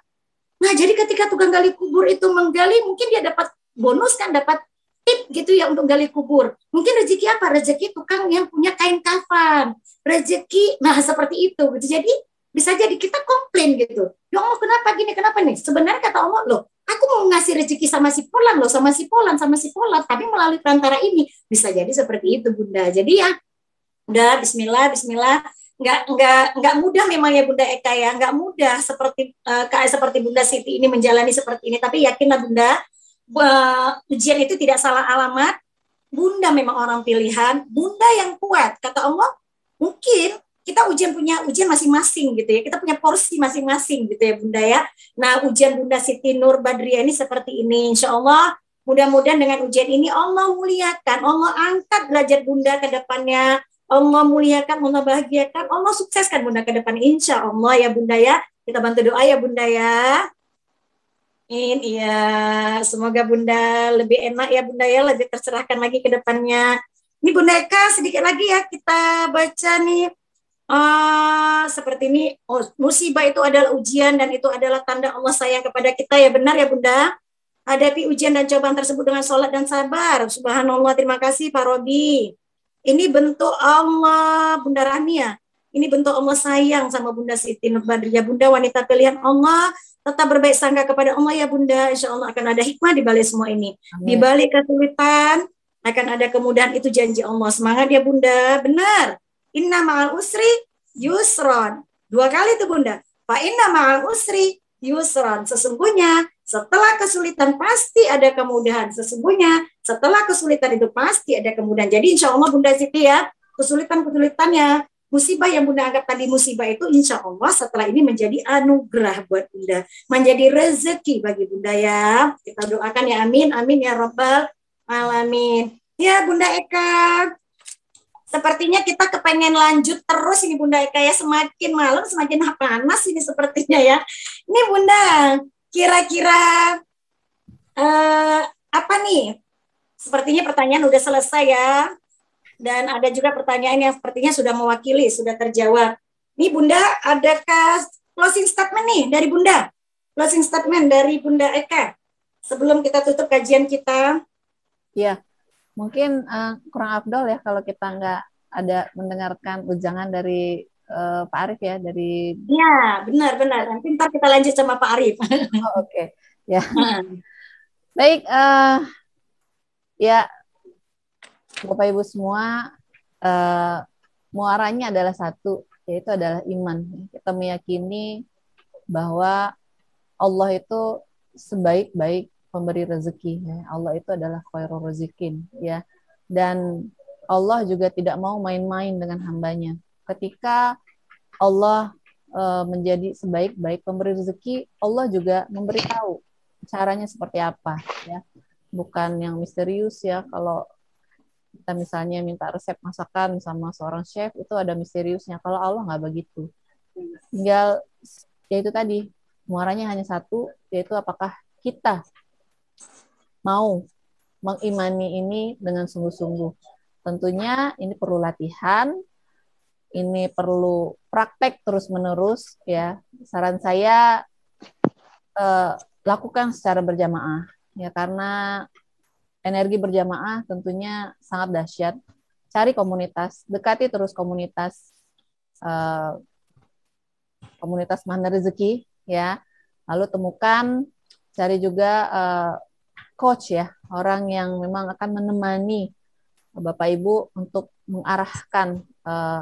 [SPEAKER 1] Nah, jadi ketika tukang gali kubur itu menggali, mungkin dia dapat bonus kan, dapat tip gitu ya untuk gali kubur. Mungkin rezeki apa? Rezeki tukang yang punya kain kafan. Rezeki, nah seperti itu gitu. Jadi bisa jadi kita komplain gitu. Ya Allah kenapa gini, kenapa nih? Sebenarnya kata Allah, loh aku mau ngasih rezeki sama si Polan loh, sama si Polan, tapi melalui perantara ini. Bisa jadi seperti itu Bunda. Jadi ya, udah Bismillah, nggak mudah memang ya Bunda Eka ya, nggak mudah seperti Bunda Siti ini menjalani seperti ini. Tapi yakinlah Bunda, ujian itu tidak salah alamat. Bunda memang orang pilihan, Bunda yang kuat. Kata Allah, mungkin kita punya ujian masing-masing gitu ya. Kita punya porsi masing-masing gitu ya Bunda ya. Nah ujian Bunda Siti Nur Badriah ini seperti ini. Insya Allah mudah-mudahan dengan ujian ini Allah muliakan. Allah angkat derajat Bunda ke depannya. Allah muliakan, Allah bahagiakan. Allah sukseskan Bunda ke depan. Insya Allah ya Bunda ya. Kita bantu doa ya Bunda ya. Iya, semoga Bunda lebih enak ya Bunda ya. Lebih tercerahkan lagi ke depannya. Ini Bunda Eka sedikit lagi ya kita baca nih. Seperti ini, musibah itu adalah ujian dan itu adalah tanda Allah sayang kepada kita ya, benar ya Bunda. Hadapi ujian dan cobaan tersebut dengan sholat dan sabar. Subhanallah, terima kasih Pak Robi. Ini bentuk Allah, Bunda Rania. Ini bentuk Allah sayang sama Bunda Siti Nur Badriah. Bunda wanita pilihan Allah, tetap berbaik sangka kepada Allah ya Bunda. Insya Allah akan ada hikmah di balik semua ini. Amin. Di balik kesulitan akan ada kemudahan, itu janji Allah. Semangat ya Bunda, benar. Inna ma'al usri yusron. 2 kali itu Bunda. Fa inna ma'al usri yusron. Sesungguhnya setelah kesulitan pasti ada kemudahan. Sesungguhnya setelah kesulitan itu pasti ada kemudahan. Jadi insya Allah Bunda Siti ya, kesulitan-kesulitannya, musibah yang Bunda anggap tadi musibah itu insya Allah setelah ini menjadi anugerah buat Bunda. Menjadi rezeki bagi Bunda ya. Kita doakan ya, amin, amin ya Rabbal Alamin. Ya Bunda Eka, sepertinya kita kepengen lanjut terus ini Bunda Eka ya, semakin malam semakin panas ini sepertinya ya. Ini Bunda, kira-kira apa nih? Sepertinya pertanyaan udah selesai ya. Dan ada juga pertanyaan yang sepertinya sudah mewakili, sudah terjawab. Nih Bunda, adakah closing statement nih dari Bunda? Closing statement dari Bunda Eka sebelum kita tutup kajian kita.
[SPEAKER 2] Ya. Mungkin kurang afdol ya kalau kita nggak ada mendengarkan ujangan dari Pak Arif ya dari.
[SPEAKER 1] Ya, benar-benar. Nanti ntar kita lanjut sama Pak Arif.
[SPEAKER 2] Oh, oke. Ya. Baik, ya Bapak Ibu semua, muaranya adalah satu, yaitu adalah iman. Kita meyakini bahwa Allah itu sebaik-baik pemberi rezeki. Ya. Allah itu adalah khairur rezikin, ya. Dan Allah juga tidak mau main-main dengan hambanya. Ketika Allah menjadi sebaik-baik pemberi rezeki, Allah juga memberitahu caranya seperti apa, ya. Bukan yang misterius ya. Kalau kita misalnya minta resep masakan sama seorang chef, itu ada misteriusnya. Kalau Allah nggak begitu. Tinggal ya itu tadi, muaranya hanya satu, yaitu apakah kita mau mengimani ini dengan sungguh-sungguh. Tentunya ini perlu latihan, ini perlu praktek terus-menerus, ya. Saran saya lakukan secara berjamaah, ya, karena energi berjamaah tentunya sangat dahsyat. Cari komunitas, dekati terus komunitas mana rezeki, ya. Lalu temukan, cari juga coach, ya, orang yang memang akan menemani Bapak Ibu untuk mengarahkan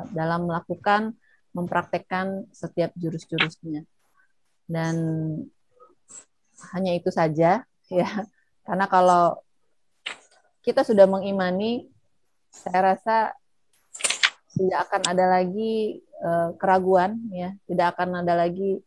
[SPEAKER 2] dalam melakukan, mempraktekkan setiap jurus-jurusnya. Dan hanya itu saja, ya. Karena kalau kita sudah mengimani, saya rasa tidak akan ada lagi keraguan, ya. Tidak akan ada lagi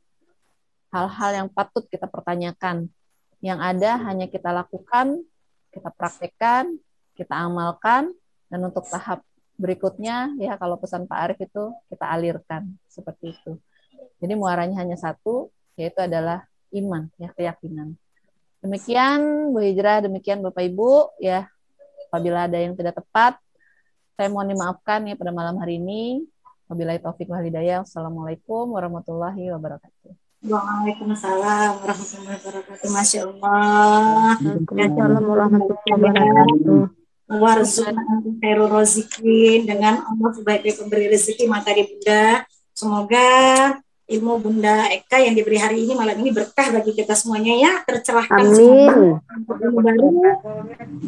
[SPEAKER 2] hal-hal yang patut kita pertanyakan. Yang ada hanya kita lakukan, kita praktekkan, kita amalkan, dan untuk tahap berikutnya, ya, kalau pesan Pak Arif itu kita alirkan seperti itu. Jadi muaranya hanya satu, yaitu adalah iman, ya, keyakinan. Demikian Bu Hijrah, demikian Bapak Ibu, ya. Apabila ada yang tidak tepat, saya mohon dimaafkan ya pada malam hari ini. Wabillahi taufik wal hidayah. Wassalamualaikum warahmatullahi wabarakatuh.
[SPEAKER 1] Waalaikumsalam warahmatullahi wabarakatuh. Masya Allah.
[SPEAKER 5] Waalaikumsalam warahmatullahi wabarakatuh.
[SPEAKER 1] Warzuqna khairur razikin, dengan Allah sebaik-baik pemberi rezeki. Maka di Bunda, semoga ilmu Bunda Eka yang diberi hari ini, malam ini, berkah bagi kita semuanya, ya. Tercerahkan
[SPEAKER 5] Amin.
[SPEAKER 1] ilmu baru.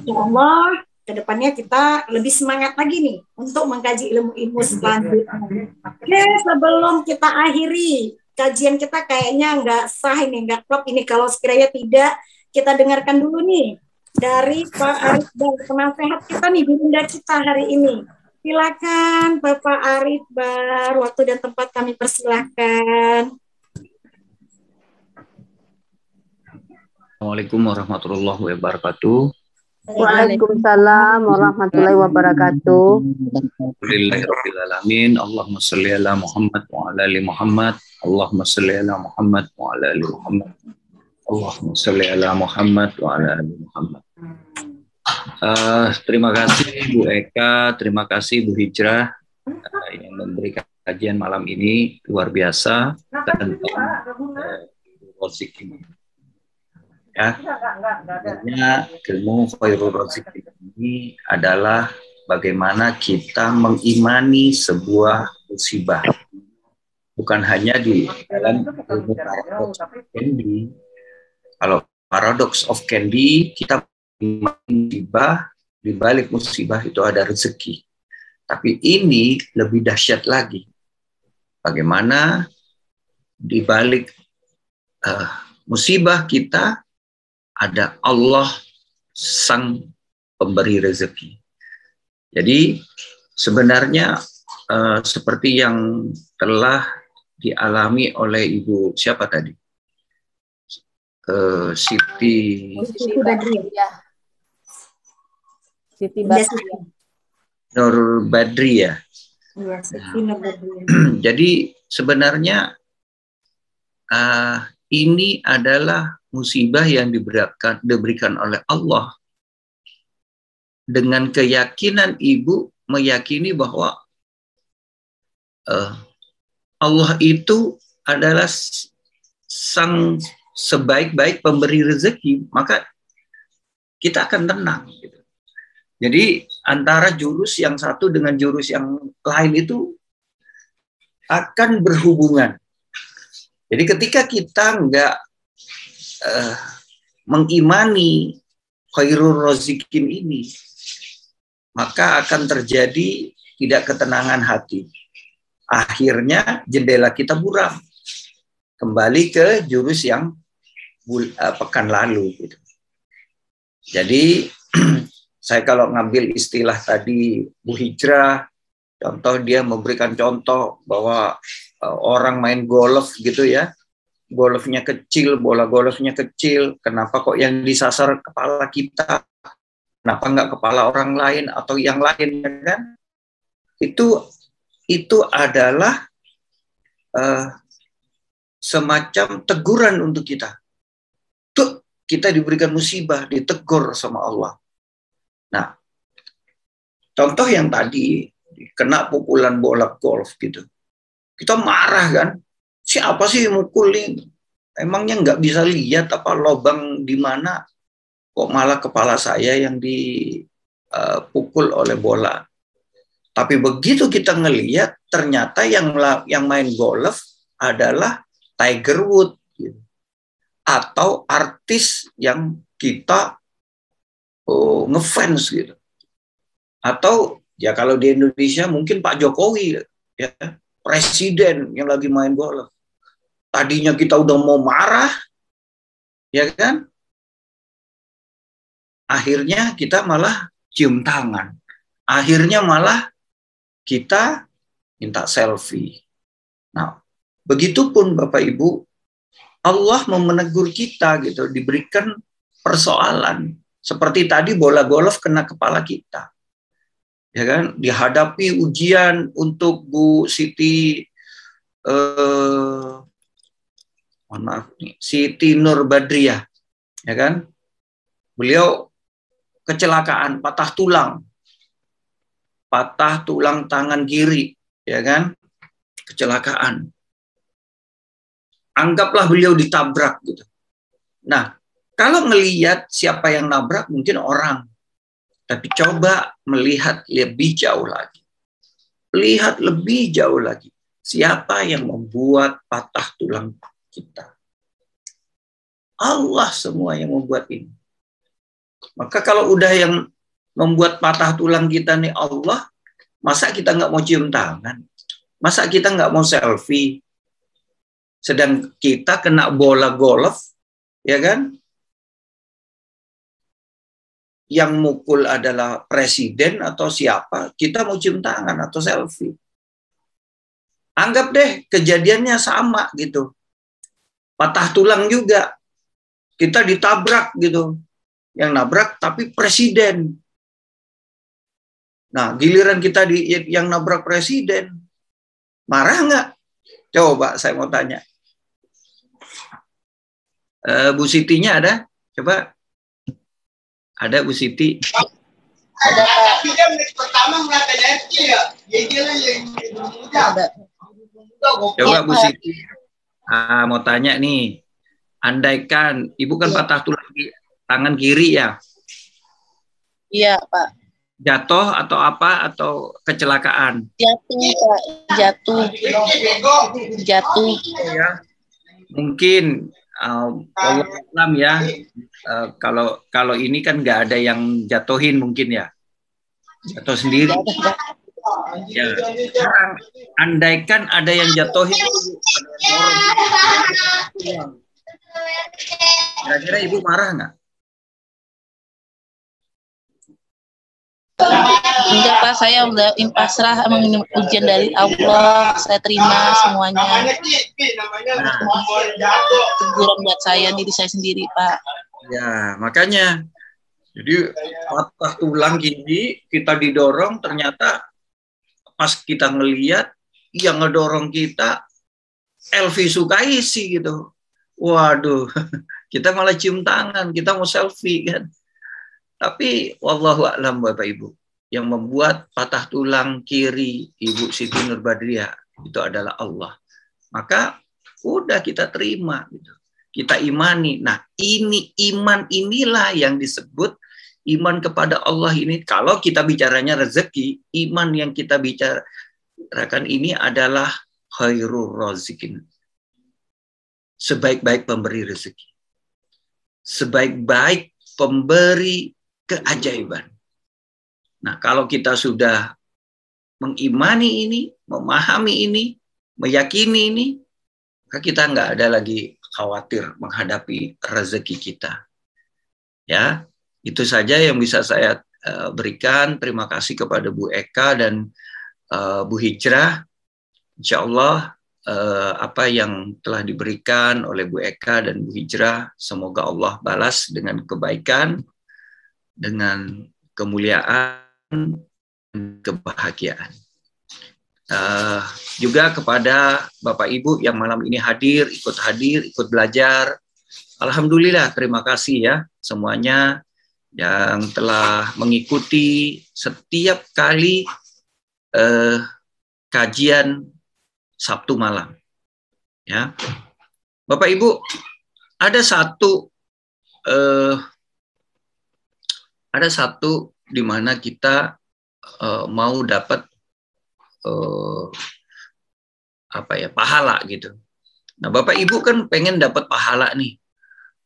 [SPEAKER 1] Ya Allah, kedepannya kita lebih semangat lagi nih untuk mengkaji ilmu-ilmu selanjutnya. Oke, sebelum kita akhiri kajian kita, kayaknya nggak sah ini, nggak klop ini kalau sekiranya tidak, kita dengarkan dulu nih dari Pak Arif dan penasehat kita nih, Bunda kita hari ini. Silakan Bapak Arif Bar, waktu dan tempat kami persilahkan.
[SPEAKER 6] Assalamualaikum warahmatullahi wabarakatuh.
[SPEAKER 5] Waalaikumsalam warahmatullahi wabarakatuh.
[SPEAKER 6] Alhamdulillahirrahmanirrahim. Allahumma salli ala Muhammad wa ala ali Muhammad. Allahumma salli ala Muhammad wa ala ali Muhammad. Allahumma salli ala Muhammad wa ala ali Muhammad. Terima kasih Bu Eka, terima kasih Bu Hijrah yang memberikan kajian malam ini luar biasa tentang rezeki. Ya, sebenarnya ilmu khairul rezeki ini adalah bagaimana kita mengimani sebuah musibah. Bukan hanya di dalam ilmu paradox of Candy. Kalau paradox of Candy, kita musibah, di balik musibah itu ada rezeki. Tapi ini lebih dahsyat lagi. Bagaimana di balik musibah kita ada Allah sang pemberi rezeki. Jadi sebenarnya seperti yang telah dialami oleh Ibu siapa tadi? Siti
[SPEAKER 1] Badriah.
[SPEAKER 2] Siti Badriah.
[SPEAKER 6] Nur Badriah.
[SPEAKER 1] Ya, Siti Nur Badriah.
[SPEAKER 6] Jadi sebenarnya ini adalah musibah yang diberikan oleh Allah. Dengan keyakinan ibu meyakini bahwa Allah itu adalah sang sebaik-baik pemberi rezeki, maka kita akan tenang. Gitu. Jadi antara jurus yang satu dengan jurus yang lain itu akan berhubungan. Jadi ketika kita nggak mengimani khairur razikin ini, maka akan terjadi tidak ketenangan hati. Akhirnya jendela kita buram. Kembali ke jurus yang pekan lalu. Gitu. Jadi saya kalau ngambil istilah tadi Bu Hijrah, contoh dia memberikan contoh bahwa orang main golf gitu ya, golfnya kecil, bola golfnya kecil, kenapa kok yang disasar kepala kita, kenapa nggak kepala orang lain atau yang lain, kan? Itu adalah semacam teguran untuk kita. Tuh, kita diberikan musibah, ditegur sama Allah. Nah, contoh yang tadi, kena pukulan bola golf gitu. Kita marah kan, siapa sih yang mukul ini? Emangnya nggak bisa lihat apa lubang di mana? Kok malah kepala saya yang dipukul oleh bola. Tapi begitu kita ngelihat, ternyata yang main golf adalah Tiger Woods gitu. Atau artis yang kita ngefans gitu. Atau ya kalau di Indonesia mungkin Pak Jokowi ya, presiden yang lagi main golf. Tadinya kita udah mau marah, ya kan? Akhirnya kita malah cium tangan. Akhirnya malah kita minta selfie. Nah, begitupun Bapak Ibu, Allah menegur kita gitu, diberikan persoalan. Seperti tadi bola golf kena kepala kita. Ya kan, dihadapi ujian untuk Bu Siti Siti Nur Badriah, ya kan? Beliau kecelakaan, patah tulang tangan kiri, ya kan? Kecelakaan. Anggaplah beliau ditabrak gitu. Nah, kalau ngelihat siapa yang nabrak mungkin orang. Tapi coba melihat lebih jauh lagi. Lihat lebih jauh lagi. Siapa yang membuat patah tulang kita? Allah semua yang membuat ini. Maka kalau udah yang membuat patah tulang kita nih Allah, masa kita nggak mau cium tangan? Masa kita nggak mau selfie? Sedang kita kena bola golf, ya kan? Yang mukul adalah presiden atau siapa, kita mau cium tangan atau selfie. Anggap deh kejadiannya sama gitu. Patah tulang juga. Kita ditabrak gitu. Yang nabrak tapi presiden. Nah, giliran kita yang nabrak presiden. Marah nggak? Coba saya mau tanya. Bu Sitinya ada? Coba. Ada Bu Siti?
[SPEAKER 3] Ada Pak.
[SPEAKER 6] Coba Bu Siti. Mau tanya nih. Andaikan Ibu kan patah tulang tangan kiri ya?
[SPEAKER 3] Iya Pak.
[SPEAKER 6] Jatuh atau apa atau kecelakaan?
[SPEAKER 3] Jatuh Pak. Jatuh.
[SPEAKER 6] Ya. Mungkin Allah alam ya. Kalau ini kan nggak ada yang jatuhin mungkin ya, jatuh sendiri. Ya. Sekarang, andaikan ada yang jatuhin, kira-kira Ibu marah nggak?
[SPEAKER 3] Enggak Pak, saya udah pasrah, emang ini ujian dari Allah, saya terima semuanya. Teguran buat saya, diri saya sendiri Pak.
[SPEAKER 6] Ya, makanya. Jadi patah tulang gini, kita didorong, ternyata pas kita ngelihat, yang ngedorong kita, Elvi Sukaisi gitu. Waduh, kita malah cium tangan, kita mau selfie kan. Tapi wallahu a'lam Bapak Ibu, yang membuat patah tulang kiri Ibu Siti Nur Badriah itu adalah Allah. Maka udah kita terima gitu. Kita imani. Nah, ini iman inilah yang disebut iman kepada Allah ini. Kalau kita bicaranya rezeki, iman yang kita bicarakan ini adalah khairur razikin. Sebaik-baik pemberi rezeki. Sebaik-baik pemberi keajaiban. Nah, kalau kita sudah mengimani ini, memahami ini, meyakini ini, maka kita nggak ada lagi khawatir menghadapi rezeki kita. Ya, itu saja yang bisa saya berikan. Terima kasih kepada Bu Eka dan Bu Hijrah. Insya Allah apa yang telah diberikan oleh Bu Eka dan Bu Hijrah, semoga Allah balas dengan kebaikan, dengan kemuliaan, dan kebahagiaan. Juga kepada Bapak Ibu yang malam ini hadir, ikut belajar. Alhamdulillah, terima kasih ya semuanya yang telah mengikuti setiap kali kajian Sabtu malam. Ya, Bapak Ibu, ada satu di mana kita mau dapat pahala gitu. Nah, Bapak Ibu kan pengen dapat pahala nih.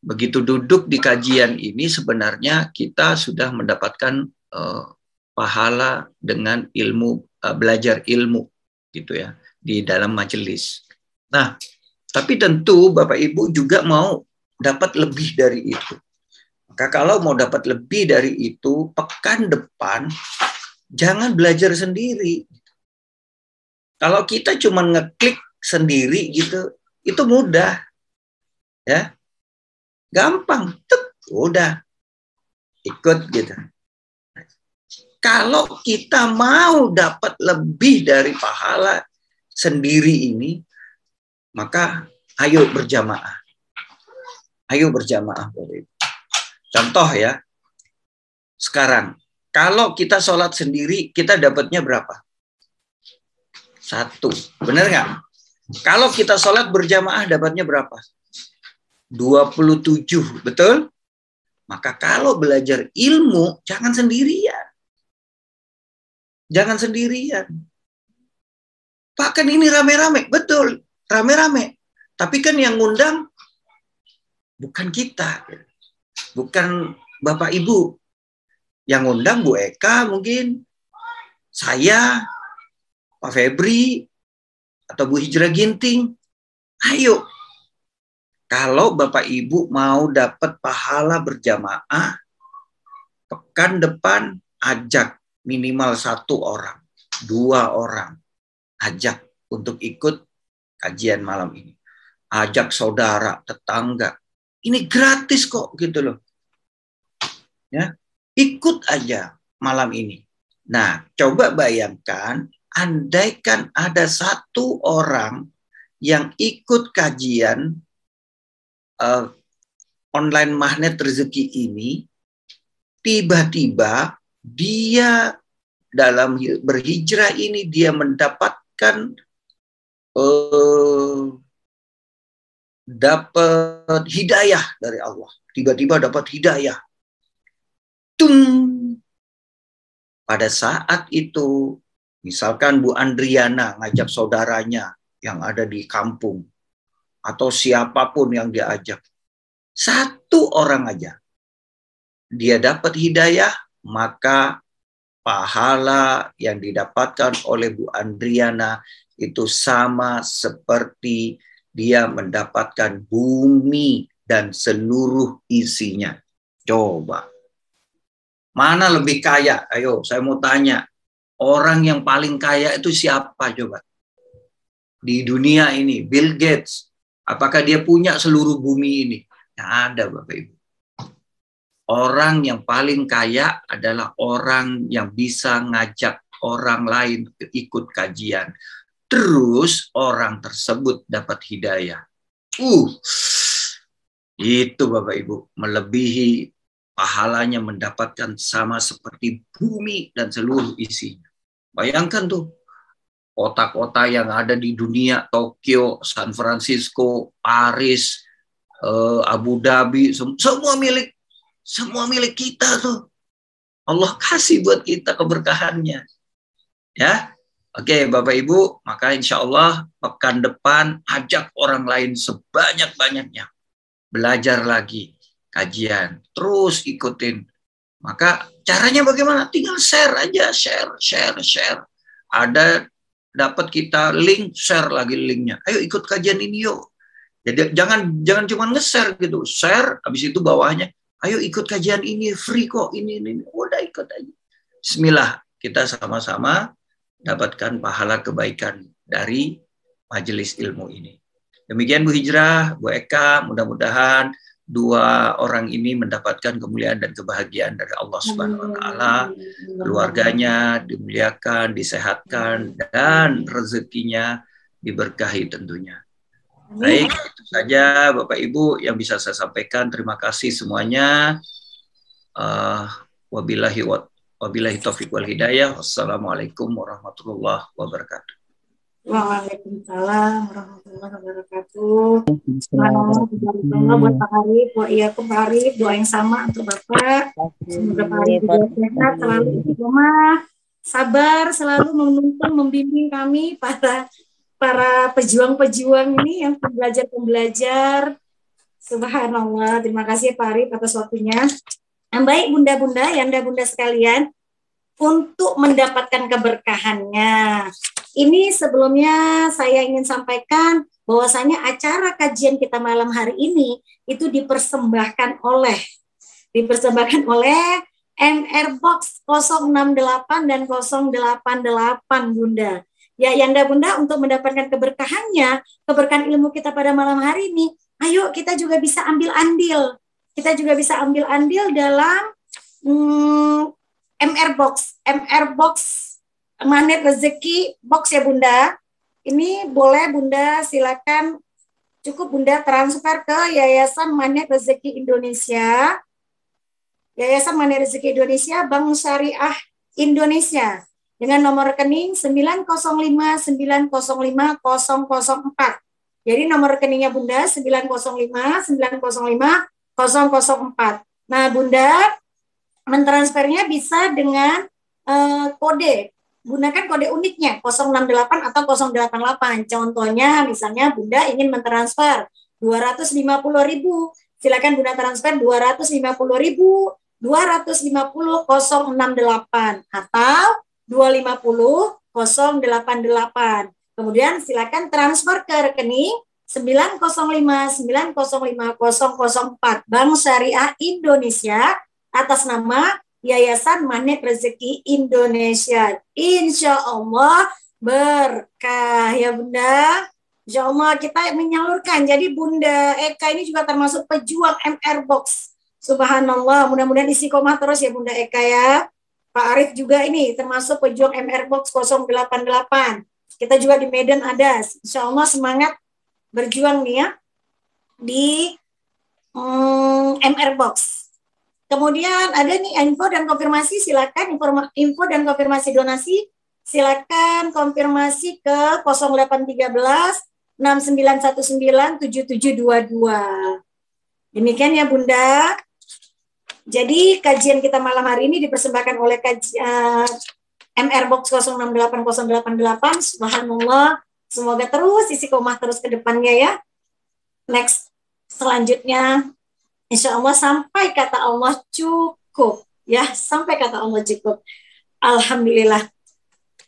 [SPEAKER 6] Begitu duduk di kajian ini sebenarnya kita sudah mendapatkan pahala dengan ilmu, belajar ilmu gitu ya, di dalam majelis. Nah, tapi tentu Bapak Ibu juga mau dapat lebih dari itu. Maka kalau mau dapat lebih dari itu, pekan depan jangan belajar sendiri. Kalau kita cuma ngeklik sendiri gitu, itu mudah. Ya. Gampang, udah ikut gitu. Kalau kita mau dapat lebih dari pahala sendiri ini, maka ayo berjamaah. Ayo berjamaah. Contoh ya, sekarang kalau kita sholat sendiri, kita dapatnya berapa? 1. Benar nggak? Kalau kita sholat berjamaah dapatnya berapa? 27, betul? Maka kalau belajar ilmu, jangan sendirian. Jangan sendirian. Bahkan ini rame-rame, betul, rame-rame. Tapi kan yang ngundang bukan kita, bukan Bapak Ibu. Yang ngundang Bu Eka mungkin, saya, Pak Febri, atau Bu Hijrah Ginting. Ayo. Kalau Bapak Ibu mau dapat pahala berjamaah, pekan depan ajak minimal 1 orang, 2 orang. Ajak untuk ikut kajian malam ini. Ajak saudara, tetangga. Ini gratis kok gitu loh. Ya, ikut aja malam ini. Nah, coba bayangkan, andaikan ada 1 orang yang ikut kajian online magnet rezeki ini, tiba-tiba dia dalam berhijrah ini dia mendapatkan dapat hidayah dari Allah. Tiba-tiba dapat hidayah. Pada saat itu, misalkan Bu Andriana ngajak saudaranya yang ada di kampung, atau siapapun yang diajak, 1 orang aja dia dapat hidayah, maka pahala yang didapatkan oleh Bu Andriana itu sama seperti dia mendapatkan bumi dan seluruh isinya. Coba, mana lebih kaya? Ayo, saya mau tanya, orang yang paling kaya itu siapa coba? Di dunia ini, Bill Gates. Apakah dia punya seluruh bumi ini? Nggak ada, Bapak Ibu. Orang yang paling kaya adalah orang yang bisa ngajak orang lain ikut kajian. Terus orang tersebut dapat hidayah. Itu Bapak Ibu, melebihi pahalanya mendapatkan sama seperti bumi dan seluruh isinya. Bayangkan tuh, kota-kota yang ada di dunia, Tokyo, San Francisco, Paris, Abu Dhabi, semua milik kita tuh. Allah kasih buat kita keberkahannya. Ya. Oke, Bapak Ibu, maka insya Allah pekan depan ajak orang lain sebanyak-banyaknya. Belajar lagi, kajian, terus ikutin. Maka caranya bagaimana? Tinggal share aja, share. Ada dapat kita link, share lagi linknya. Ayo ikut kajian ini yuk. Jadi jangan cuma nge-share gitu, share, habis itu bawahnya, ayo ikut kajian ini, free kok, ini. Udah ikut aja. Bismillah, kita sama-sama dapatkan pahala kebaikan dari majelis ilmu ini. Demikian Bu Hijrah, Bu Eka, mudah-mudahan dua orang ini mendapatkan kemuliaan dan kebahagiaan dari Allah Subhanahu wa taala. Keluarganya dimuliakan, disehatkan, dan rezekinya diberkahi tentunya. Baik, itu saja Bapak Ibu yang bisa saya sampaikan. Terima kasih semuanya. Wabillahi taufiq wal hidayah. Wassalamualaikum warahmatullahi wabarakatuh.
[SPEAKER 1] Waalaikumsalam warahmatullahi wabarakatuh. Subhanallah buat Pak Arif, buat Pak Arif, doa yang sama untuk Bapak. Semoga Pak Arif juga sehat, selalu istiqomah, sabar, selalu menuntun, membimbing kami para pejuang-pejuang ini yang pembelajar. Subhanallah, terima kasih Pak Arif atas waktunya. Baik bunda-bunda, yanda-bunda sekalian, untuk mendapatkan keberkahannya. Ini sebelumnya saya ingin sampaikan bahwasanya acara kajian kita malam hari ini itu dipersembahkan oleh MR Box 068 dan 088 Bunda. Ya Yanda Bunda, untuk mendapatkan keberkahannya, keberkahan ilmu kita pada malam hari ini, ayo kita juga bisa ambil andil. Kita juga bisa ambil andil dalam MR Box Magnet Rezeki Box ya Bunda. Ini boleh Bunda silakan, cukup Bunda transfer ke Yayasan Magnet Rezeki Indonesia. Yayasan Magnet Rezeki Indonesia Bank Syariah Indonesia dengan nomor rekening 905905004. Jadi nomor rekeningnya Bunda 905905004. Nah, Bunda mentransfernya bisa dengan kode. Gunakan kode uniknya 068 atau 088. Contohnya misalnya Bunda ingin mentransfer 250.000. Silakan Bunda transfer 250.000 250 068 atau 250 088. Kemudian silakan transfer ke rekening 905905004 Bank Syariah Indonesia atas nama Yayasan Magnet Rezeki Indonesia. Insya Allah berkah ya Bunda. Insya Allah kita menyalurkan. Jadi Bunda Eka ini juga termasuk pejuang MR Box. Subhanallah, mudah-mudahan istiqomah terus ya Bunda Eka ya. Pak Arif juga ini termasuk pejuang MR Box 088. Kita juga di Medan ada. Insya Allah semangat berjuang nih ya di MR Box. Kemudian ada nih info dan konfirmasi, silakan info dan konfirmasi donasi, silakan konfirmasi ke 0813 6919 7722. Demikian ya Bunda. Jadi kajian kita malam hari ini dipersembahkan oleh MR Box 068088. Subhanallah, semoga terus istiqomah terus ke depannya ya. Next, selanjutnya insya Allah sampai kata Allah cukup. Ya, sampai kata Allah cukup. Alhamdulillah.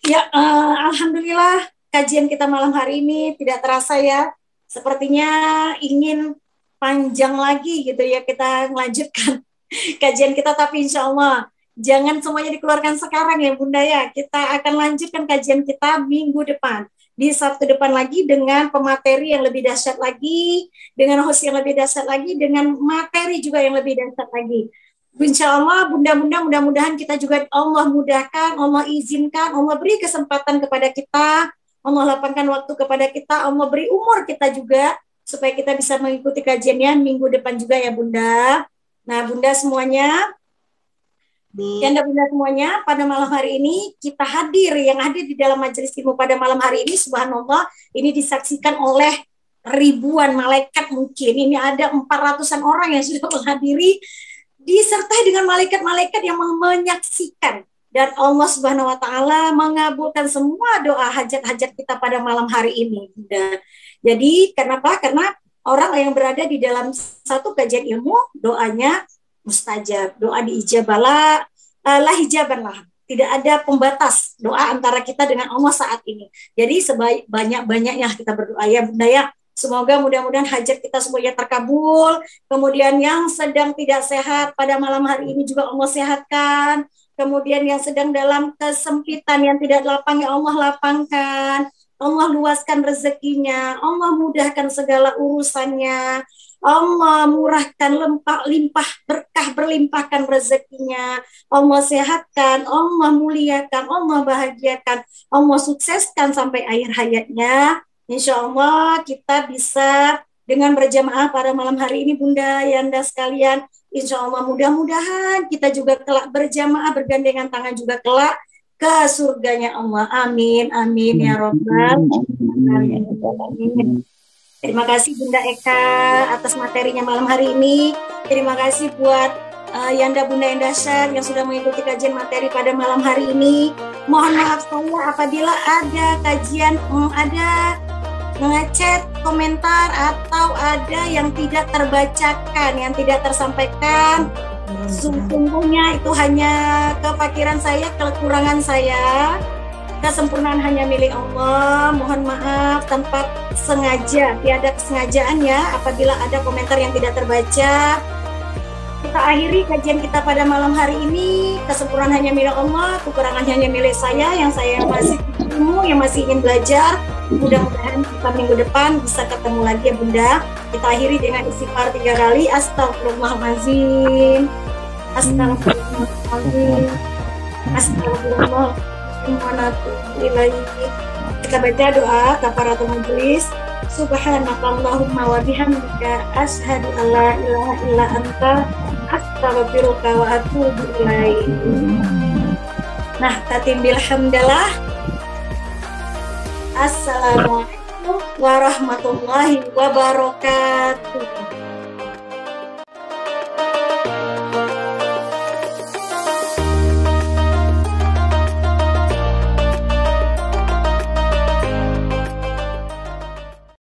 [SPEAKER 1] Ya, alhamdulillah kajian kita malam hari ini tidak terasa ya. Sepertinya ingin panjang lagi gitu ya kita melanjutkan kajian kita. Tapi insya Allah jangan semuanya dikeluarkan sekarang ya Bunda ya. Kita akan lanjutkan kajian kita minggu depan. Di Sabtu depan lagi dengan pemateri yang lebih dahsyat lagi, dengan host yang lebih dahsyat lagi, dengan materi juga yang lebih dahsyat lagi. Insya Allah, Bunda-bunda, mudah-mudahan kita juga Allah mudahkan, Allah izinkan, Allah beri kesempatan kepada kita, Allah lapangkan waktu kepada kita, Allah beri umur kita juga, supaya kita bisa mengikuti kajiannya minggu depan juga ya Bunda. Nah Bunda semuanya, Bunda semuanya, pada malam hari ini kita yang hadir di dalam majelis ilmu pada malam hari ini, subhanallah, ini disaksikan oleh ribuan malaikat mungkin. Ini ada 400-an orang yang sudah menghadiri, disertai dengan malaikat-malaikat yang menyaksikan. dan Allah Subhanahu wa taala mengabulkan semua doa hajat-hajat kita pada malam hari ini, Bunda. Jadi kenapa? Karena orang yang berada di dalam satu kajian ilmu, doanya mustajab, doa diijabah la hijaban lah. Tidak ada pembatas doa antara kita dengan Allah saat ini. Jadi sebanyak-banyaknya kita berdoa ya Bunda ya. Semoga mudah-mudahan hajat kita semuanya terkabul. Kemudian yang sedang tidak sehat pada malam hari ini juga Allah sehatkan. Kemudian yang sedang dalam kesempitan yang tidak lapang ya Allah lapangkan. Allah luaskan rezekinya. Allah mudahkan segala urusannya. Allah murahkan limpah berkah berlimpahkan rezekinya. Allah sehatkan, Allah muliakan, Allah bahagiakan, Allah sukseskan sampai akhir hayatnya. Insya Allah kita bisa dengan berjamaah pada malam hari ini Bunda, Yanda sekalian. Insya Allah mudah-mudahan kita juga kelak berjamaah bergandengan tangan juga kelak ke surganya Allah. Amin, amin ya Rabbal alamin. Terima kasih Bunda Eka atas materinya malam hari ini. Terima kasih buat Yanda Bunda yang dahsyat yang sudah mengikuti kajian materi pada malam hari ini. Mohon maaf saya apabila ada kajian ada ngechat, komentar atau ada yang tidak terbacakan, yang tidak tersampaikan. Sungguhnya itu hanya kefakiran saya, kekurangan saya. Kesempurnaan hanya milik Allah. Mohon maaf tanpa sengaja, tiada kesengajaan ya apabila ada komentar yang tidak terbaca. Kita akhiri kajian kita pada malam hari ini. Kesempurnaan hanya milik Allah, kekurangan hanya milik saya yang saya masih ilmu, yang masih ingin belajar. Mudah-mudahan kita minggu depan bisa ketemu lagi ya Bunda. Kita akhiri dengan istighfar 3 kali. Astagfirullahaladzim, astagfirullahaladzim, astagfirullahaladzim. Kita baca doa kafaratul majelis. Subhanakallahumma wa bihamdika asyhadu an la ilaha illa anta astaghfiruka wa atubu ilaik. Nah, tatim bilhamdallah. Assalamualaikum warahmatullahi wabarakatuh.